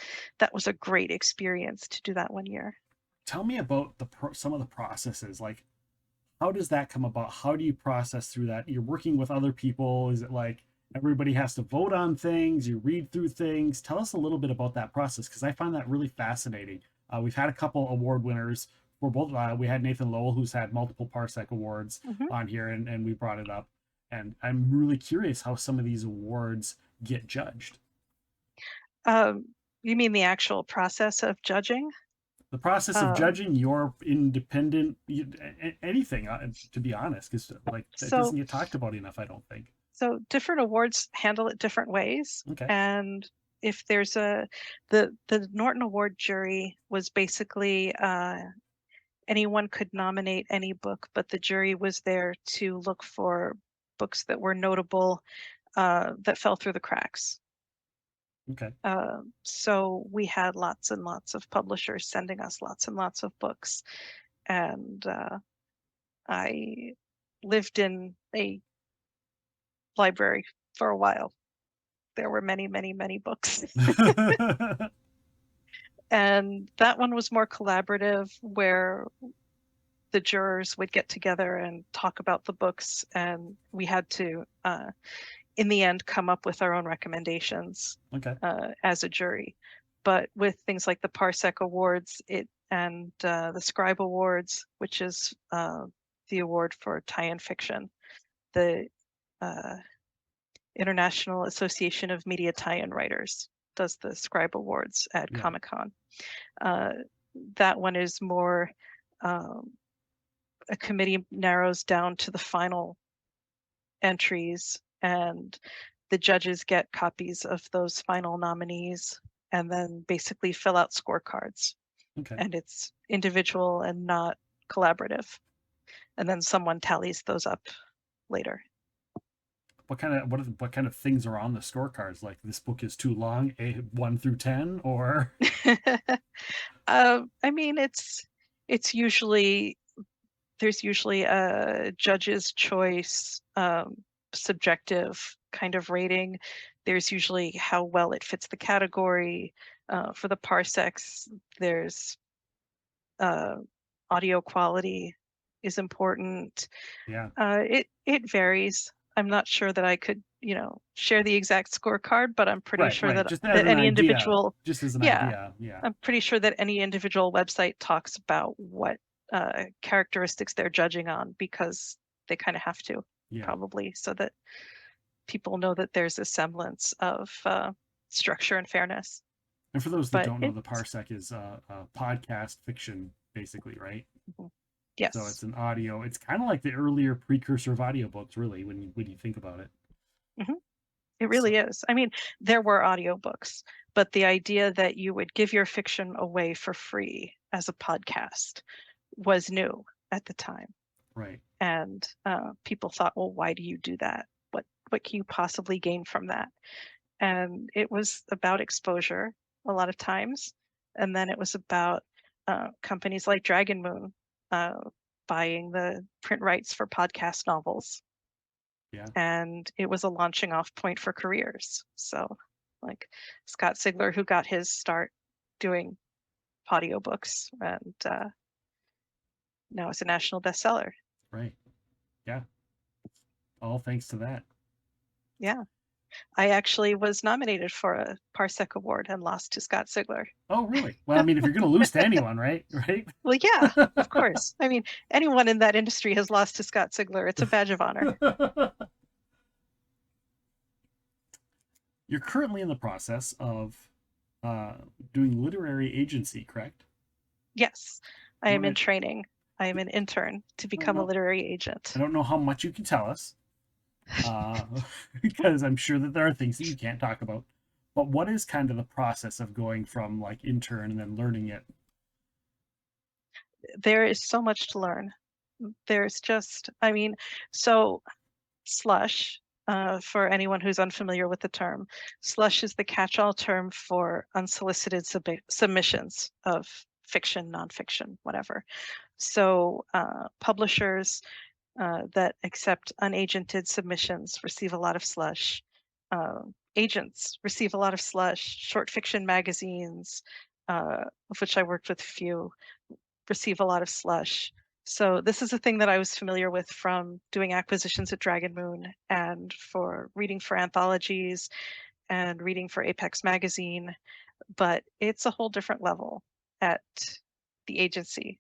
a great experience to do that one year. Tell me about some of the processes. Like, how does that come about? How do you process through that? You're working with other people. Is it like everybody has to vote on things? You read through things. Tell us a little bit about that process because I find that really fascinating. We've had a couple award winners for both. We had Nathan Lowell, who's had multiple Parsec awards Hmm. on here, and we brought it up. And I'm really curious how some of these awards get judged. You mean the actual process of judging? The process of Um, judging your independent anything, to be honest, because like that so doesn't get talked about enough. I don't think. so different awards handle it different ways, Okay. and if there's the Norton Award jury was basically anyone could nominate any book, but the jury was there to look for books that were notable, that fell through the cracks. Okay. So we had lots and lots of publishers sending us lots and lots of books, and I lived in a library for a while. There were many, many, many books. And that one was more collaborative, where the jurors would get together and talk about the books, and we had to, in the end, come up with our own recommendations Okay. as a jury. But with things like the Parsec Awards, and the Scribe Awards, which is the award for tie-in fiction, the International Association of Media Tie-in Writers does the Scribe Awards at Yeah. Comic-Con. That one is more a committee narrows down to the final entries, and the judges get copies of those final nominees and then basically fill out scorecards. Okay. And it's individual and not collaborative. And then someone tallies those up later. What kind of things are on the scorecards? Like, this book is too long, 1 through 10, or I mean, it's usually, there's usually a judge's choice, subjective kind of rating. There's usually how well it fits the category. For the parsecs, there's audio quality is important. yeah, It varies. I'm not sure that I could, share the exact scorecard, but I'm pretty sure right. that Just as an any idea, individual, just as an yeah, idea, yeah, I'm pretty sure that any individual website talks about what characteristics they're judging on, because they kind of have to, yeah. probably, so that people know that there's a semblance of structure and fairness. And for those that But don't know, the Parsec is podcast fiction, basically, right? So yes. it's an audio. It's kind of like the earlier precursor of audiobooks, really, when you think about it. hmm It So really is. I mean, there were audiobooks, but the idea that you would give your fiction away for free as a podcast was new at the time. right, And people thought, well, why do you do that? What can you possibly gain from that? And it was about exposure a lot of times. And then it was about companies like Dragon Moon buying the print rights for podcast novels. yeah, And it was a launching off point for careers. So, like Scott Sigler, who got his start doing audiobooks, and now it's a national bestseller. right, yeah. All thanks to that. Yeah. I actually was nominated for a Parsec Award and lost to Scott Sigler. Oh, really? Well, I mean, if you're going to lose to anyone, right? Right? Well, yeah, of course. I mean, anyone in that industry has lost to Scott Sigler. It's a badge of honor. You're currently in the process of doing literary agency, correct? Yes, I You am in want to? training. I am an intern to I don't become a know. literary agent. I don't know how much you can tell us, uh, because I'm sure that there are things that you can't talk about. But what is kind of the process of going from like intern and then learning it? There is so much to learn. There's just, I mean, so slush, for anyone who's unfamiliar with the term, slush is the catch-all term for unsolicited submissions of fiction, nonfiction, whatever. So publishers that accept unagented submissions receive a lot of slush. Agents receive a lot of slush. Short fiction magazines, of which I worked with a few, receive a lot of slush. So this is a thing that I was familiar with from doing acquisitions at Dragon Moon and for reading for anthologies and reading for Apex Magazine, but it's a whole different level at the agency.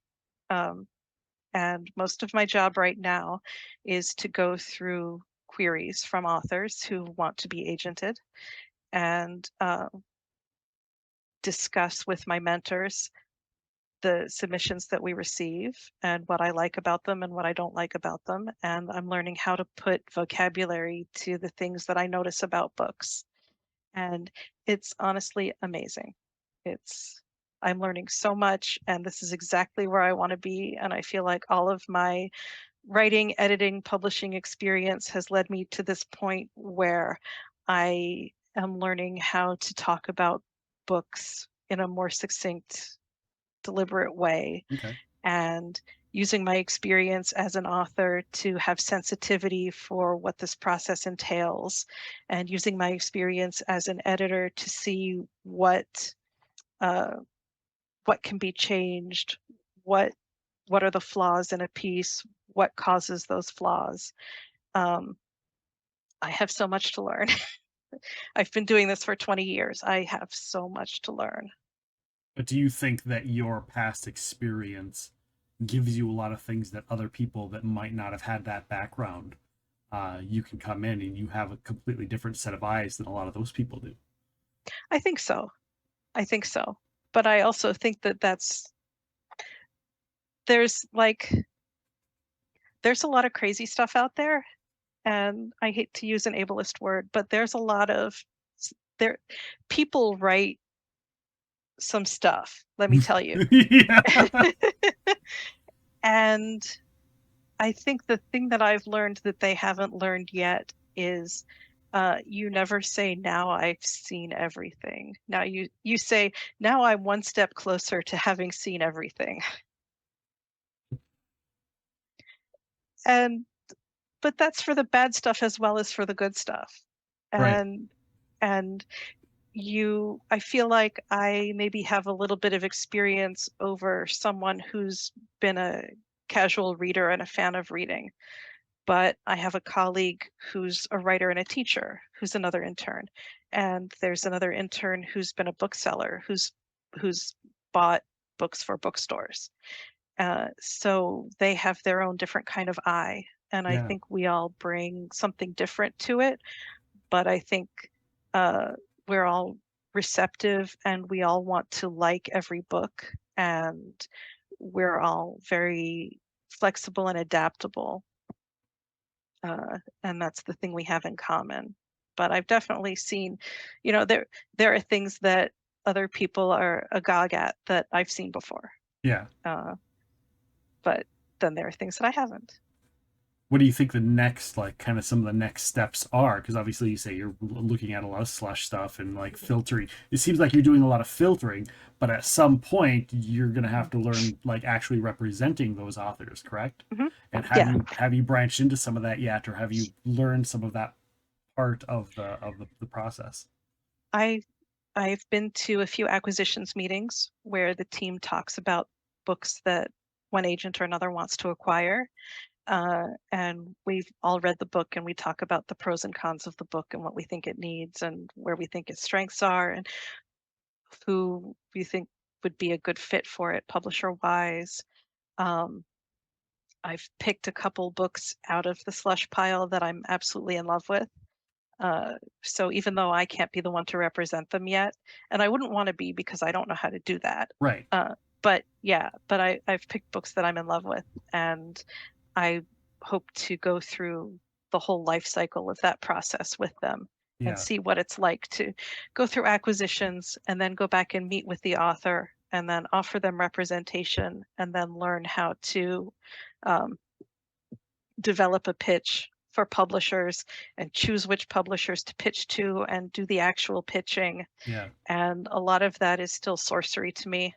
And most of my job right now is to go through queries from authors who want to be agented and discuss with my mentors the submissions that we receive and what I like about them and what I don't like about them. And I'm learning how to put vocabulary to the things that I notice about books. And it's honestly amazing. I'm learning so much, and this is exactly where I want to be. And I feel like all of my writing, editing, publishing experience has led me to this point where I am learning how to talk about books in a more succinct, deliberate way, Okay. and using my experience as an author to have sensitivity for what this process entails, and using my experience as an editor to see what can be changed, what what are the flaws in a piece, what causes those flaws. Um, I have so much to learn. I've been doing this for 20 years. I have so much to learn. But do you think that your past experience gives you a lot of things that other people that might not have had that background, you can come in and you have a completely different set of eyes than a lot of those people do? I think so. I think so. But I also think that there's like there's a lot of crazy stuff out there, and I hate to use an ableist word, but there's a lot of there people write some stuff, let me tell you. Yeah. And I think the thing that I've learned that they haven't learned yet is you never say, now I've seen everything. Now you say, now I'm one step closer to having seen everything. And but that's for the bad stuff as well as for the good stuff. Right. And and I feel like I maybe have a little bit of experience over someone who's been a casual reader and a fan of reading. But I have a colleague who's a writer and a teacher who's another intern. And there's another intern who's been a bookseller who's bought books for bookstores. So they have their own different kind of eye. And I Yeah. think we all bring something different to it. But I think uh, we're all receptive and we all want to like every book. And we're all very flexible and adaptable. And that's the thing we have in common. But I've definitely seen, there are things that other people are agog at that I've seen before. Yeah. But then there are things that I haven't. What do you think the next, like, kind of some of the next steps are? Because obviously you say you're looking at a lot of slush stuff and like filtering. It seems like you're doing a lot of filtering, but at some point you're going to have to learn like actually representing those authors, correct? Hmm. And Yeah, have you branched into some of that yet, or have you learned some of that part of the process? I I've been to a few acquisitions meetings where the team talks about books that one agent or another wants to acquire. And we've all read the book and we talk about the pros and cons of the book and what we think it needs and where we think its strengths are and who we think would be a good fit for it, publisher wise. Um, I've picked a couple books out of the slush pile that I'm absolutely in love with. Uh, so even though I can't be the one to represent them yet, and I wouldn't want to be because I don't know how to do that. Right. But yeah, but I've picked books that I'm in love with, and I hope to go through the whole life cycle of that process with them and Yeah. see what it's like to go through acquisitions and then go back and meet with the author and then offer them representation and then learn how to um, develop a pitch for publishers and choose which publishers to pitch to and do the actual pitching. Yeah. And a lot of that is still sorcery to me.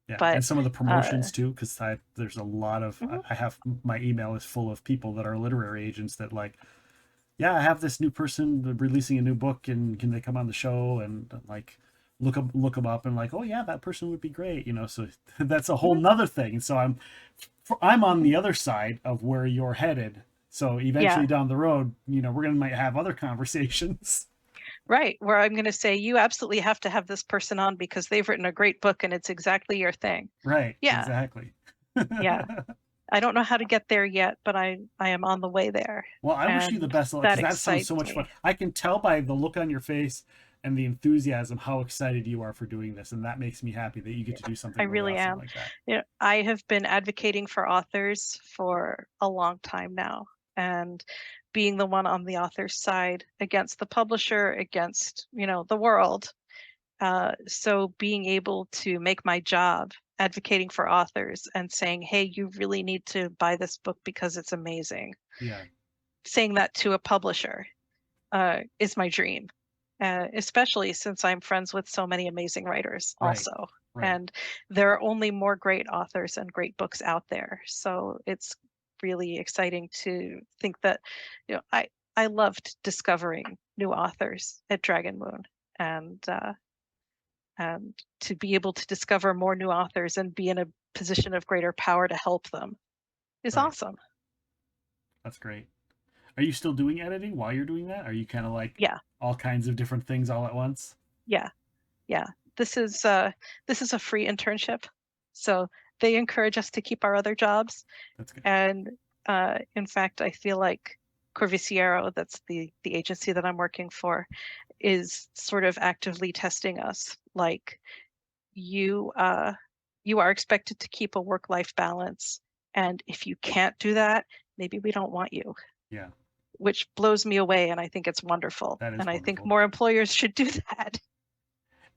Yeah, But and some of the uh, promotions too, because there's a lot of mhm, I have my email is full of people that are literary agents that like, yeah, I have this new person releasing a new book, and can they come on the show and like look them up and like, oh yeah, that person would be great, you know. So that's a whole mhm, nother thing. So I'm on mhm. the other side of where you're headed. So Yeah, eventually down the road, you know, we're gonna might have other conversations. right. Where I'm going to say, you absolutely have to have this person on because they've written a great book and it's exactly your thing. Right, Yeah, exactly. yeah. I don't know how to get there yet, but I am on the way there. Well, I wish you the And best of luck that because that sounds so excites much fun. me. I can tell by the look on your face and the enthusiasm how excited you are for doing this, and that makes me happy that you get to do I something really really awesome am. like that. I have been advocating for authors for a long time now, and being the one on the author's side against the publisher, against, the world. So being able to make my job advocating for authors and saying, hey, you really need to buy this book because it's amazing. Yeah, Saying that to a publisher is my dream, especially since I'm friends with so many amazing writers right, also. right. And there are only more great authors and great books out there. So it's really exciting to think that, I loved discovering new authors at Dragon Moon. And and to be able to discover more new authors and be in a position of greater power to help them is Right. awesome. That's great. Are you still doing editing while you're doing that? Are you kind of like Yeah, all kinds of different things all at once? yeah, yeah. This is a free internship, so they encourage us to keep our other jobs. That's good. And in fact, I feel like Corvisiero, that's the agency that I'm working for, is sort of actively testing us. Like you you are expected to keep a work-life balance, and if you can't do that, maybe we don't want you, Yeah, which blows me away, and I think it's wonderful. that is And I think wonderful. more employers should do that.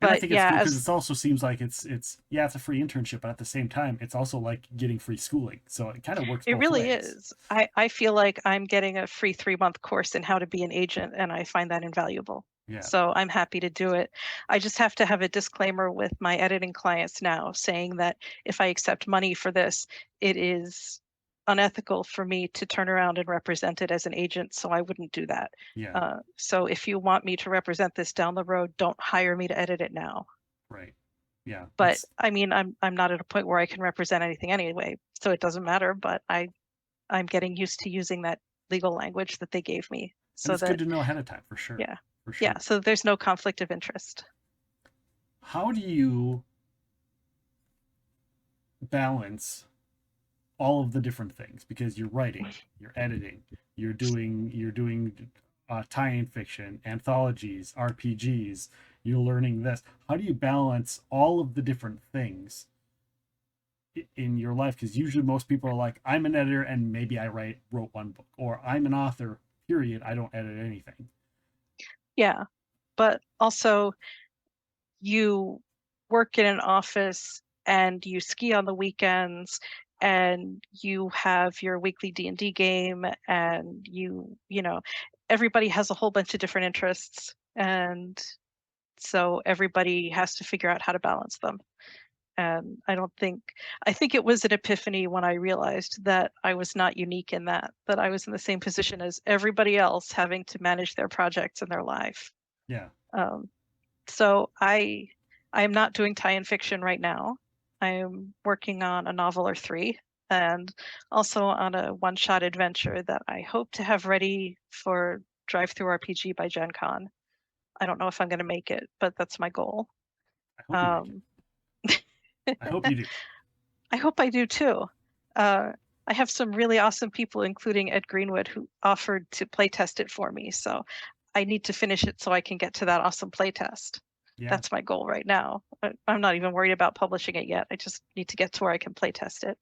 And I But think it's good yeah, because as it also seems like it's yeah, it's a free internship, but at the same time, it's also like getting free schooling. So it kind of works it both really ways. is. I feel like I'm getting a free 3-month course in how to be an agent, and I find that invaluable. Yeah, So I'm happy to do it. I just have to have a disclaimer with my editing clients now saying that if I accept money for this, it is unethical for me to turn around and represent it as an agent, so I wouldn't do that. yeah, So if you want me to represent this down the road, don't hire me to edit it now. right. Yeah, But I mean, I'm not at a point where I can represent anything anyway, so it doesn't matter. But I'm getting used to using that legal language that they gave me and so it's good that, to know ahead of time for sure, yeah, for yeah, sure. so there's no conflict of interest. How do you balance all of the different things? Because you're writing, you're editing, you're doing tie-in fiction, anthologies, RPGs. You're learning this. How do you balance all of the different things in your life? Because usually most people are like, I'm an editor and maybe I wrote one book, or I'm an author. Period. I don't edit anything. Yeah, but also you work in an office and you ski on the weekends and you have your weekly D&D game and you know, everybody has a whole bunch of different interests, and so everybody has to figure out how to balance them. And I think it was an epiphany when I realized that I was not unique in that I was in the same position as everybody else having to manage their projects in their life. Yeah. Um, so I am not doing tie-in fiction right now. I am working on a novel or three, and also on a one-shot adventure that I hope to have ready for Drive Through RPG by Gen Con. I don't know if I'm going to make it, but that's my goal. I hope you make it. Um, I hope you do. I hope I do too. Uh, I have some really awesome people, including Ed Greenwood, who offered to playtest it for me. So I need to finish it so I can get to that awesome playtest. Yeah. That's my goal right now. I'm not even worried about publishing it yet. I just need to get to where I can playtest it.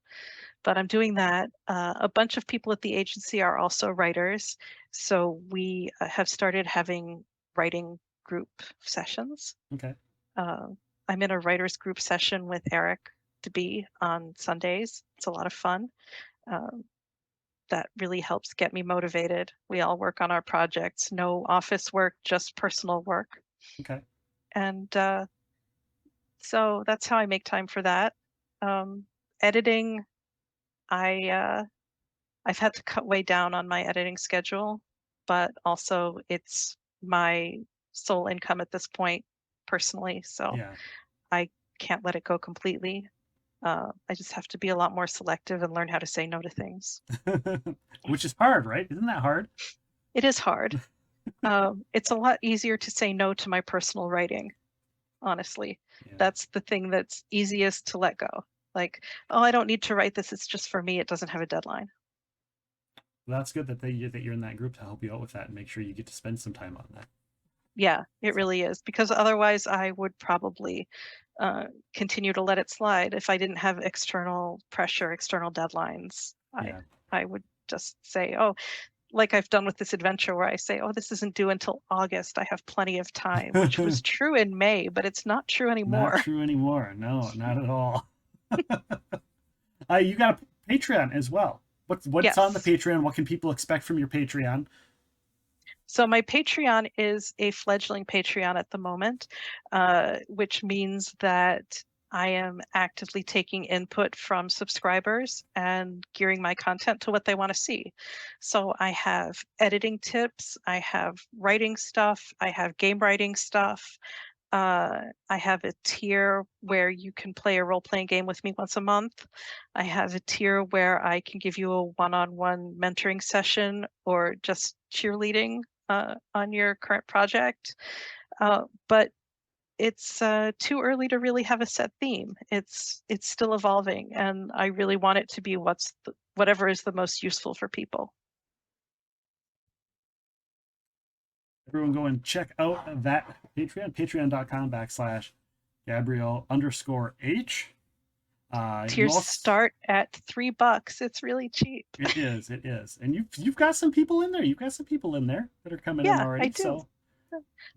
But I'm doing that. A bunch of people at the agency are also writers. So we have started having writing group sessions. Okay. Uh, I'm in a writers group session with Erik de Bie on Sundays. It's a lot of fun. Um, that really helps get me motivated. We all work on our projects, no office work, just personal work. Okay. And so that's how I make time for that. Editing, I I've had to cut way down on my editing schedule, but also it's my sole income at this point personally, so Yeah. I can't let it go completely. I just have to be a lot more selective and learn how to say no to things. Which is hard, right? Isn't that hard? It is hard. It's a lot easier to say no to my personal writing, honestly. Yeah. That's the thing that's easiest to let go. Like, oh, I don't need to write this. It's just for me. It doesn't have a deadline. Well, that's good that you're in that group to help you out with that and make sure you get to spend some time on that. Yeah, it So really is. Because otherwise, I would probably continue to let it slide if I didn't have external pressure, external deadlines. yeah. I would just say, oh, like I've done with this adventure where I say, oh, this isn't due until August. I have plenty of time, which was true in May, but it's not true Not anymore. true anymore. No, not at all. You got a Patreon as well. What's on the Yes. Patreon? What can people expect from your Patreon? So my Patreon is a fledgling Patreon at the moment, which means that I am actively taking input from subscribers and gearing my content to what they want to see. So I have editing tips, I have writing stuff, I have game writing stuff. I have a tier where you can play a role-playing game with me once a month. I have a tier where I can give you a one-on-one mentoring session or just cheerleading on your current project. But it's too early to really have a set theme. It's still evolving, and I really want it to be whatever is the most useful for people. Everyone go and check out that Patreon, patreon.com/Gabrielle_H. You Tiers also, start at $3. It's really cheap. it is, and you've got some people in there. You've got some people in there that are coming in Yeah, I already. do. So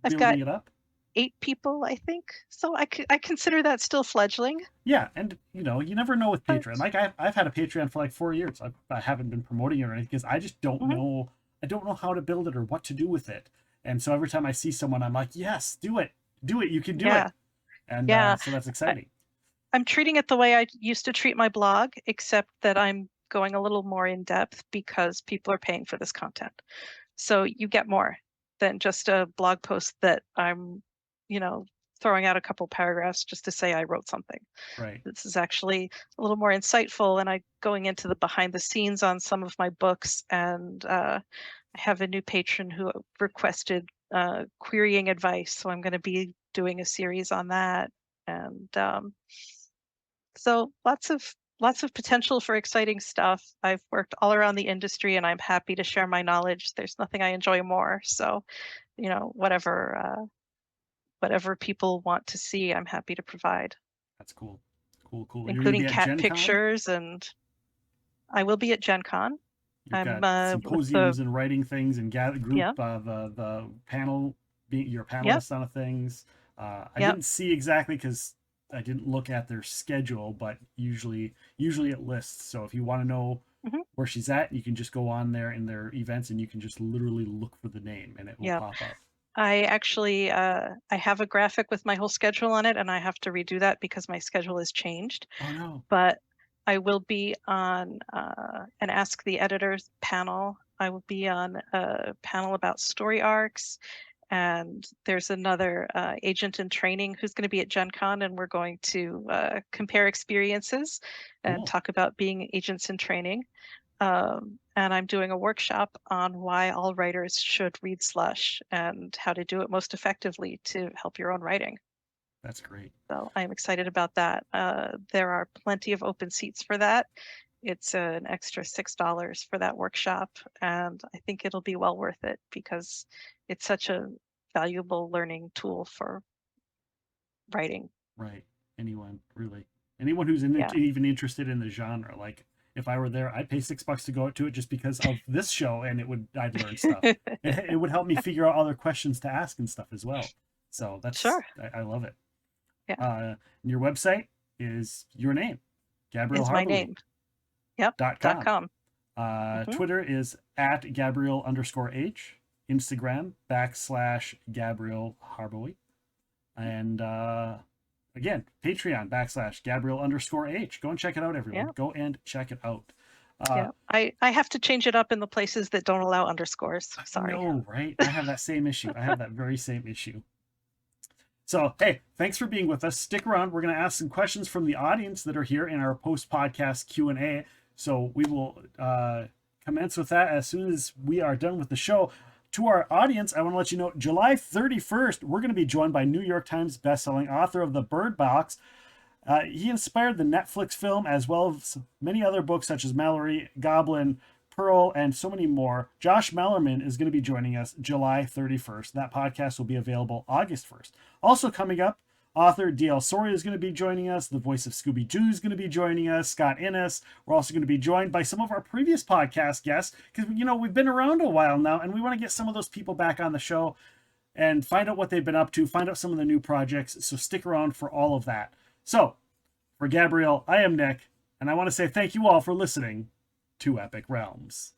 I've got building it up. 8 people, I think. So I consider that still fledgling. Yeah, and you never know with But Patreon. Like I've had a Patreon for like 4 years. I haven't been promoting it or anything because I just don't mhm, know. I don't know how to build it or what to do with it. And so every time I see someone, I'm like, yes, do it, do it. You can do it. yeah, And yeah. so that's I, exciting. I'm treating it the way I used to treat my blog, except that I'm going a little more in depth because people are paying for this content. So you get more than just a blog post that I'm, throwing out a couple paragraphs just to say I wrote something. Right. This is actually a little more insightful, and I going into the behind the scenes on some of my books. And I have a new patron who requested querying advice, so I'm going to be doing a series on that. And so lots of potential for exciting stuff. I've worked all around the industry, and I'm happy to share my knowledge. There's nothing I enjoy more. So, whatever people want to see, I'm happy to provide, That's cool. Cool. You're gonna including be at cat Gen Con. pictures, and I will be at Gen Con. You've I'm got with the symposiums and writing things and gather group yeah, the panel being your yep, panelists on things. I yep, didn't see exactly because I didn't look at their schedule, but usually it lists. So if you want to know hmm where she's at, you can just go on there in their events and you can just literally look for the name and it will yep. pop up. I actually I have a graphic with my whole schedule on it, and I have to redo that because my schedule has changed. Oh no. But I will be on an Ask the Editors panel. I will be on a panel about story arcs, and there's another agent in training who's going to be at Gen Con, and we're going to compare experiences and Cool. talk about being agents in training. And I'm doing a workshop on why all writers should read Slush and how to do it most effectively to help your own writing. That's great. So I'm excited about that. There are plenty of open seats for that. It's an extra $6 for that workshop, and I think it'll be well worth it because it's such a valuable learning tool for writing. Right. Anyone really. Anyone who's Yeah. even interested in the genre. Like if I were there, I'd pay $6 to go to it just because of this show, and I'd learn stuff. It would help me figure out other questions to ask and stuff as well. So Sure. I love it. Yeah. Your website is your name, Is my name. Yep. GabrielleHarbowy.com. .com. hmm Twitter is at Gabrielle_H. Instagram /Gabrielle Harbowy. And again, Patreon /Gabrielle_H. Go and check it out, everyone. Yeah. Go and check it out. Yeah. I have to change it up in the places that don't allow underscores. Sorry. No, right? I have that same issue. I have that very same issue. So, hey, thanks for being with us. Stick around. We're going to ask some questions from the audience that are here in our post-podcast Q&A. So we will commence with that as soon as we are done with the show. To our audience, I want to let you know, July 31st, we're going to be joined by New York Times bestselling author of The Bird Box. He inspired the Netflix film as well as many other books such as Mallory, Goblin, Pearl, and so many more. Josh Mallerman is going to be joining us July 31st. That podcast will be available August 1st. Also coming up, author D.L. Soria is going to be joining us. The voice of Scooby-Doo is going to be joining us. Scott Innes. We're also going to be joined by some of our previous podcast guests because, we've been around a while now and we want to get some of those people back on the show and find out what they've been up to, find out some of the new projects. So stick around for all of that. So for Gabrielle, I am Nick, and I want to say thank you all for listening to Epic Realms.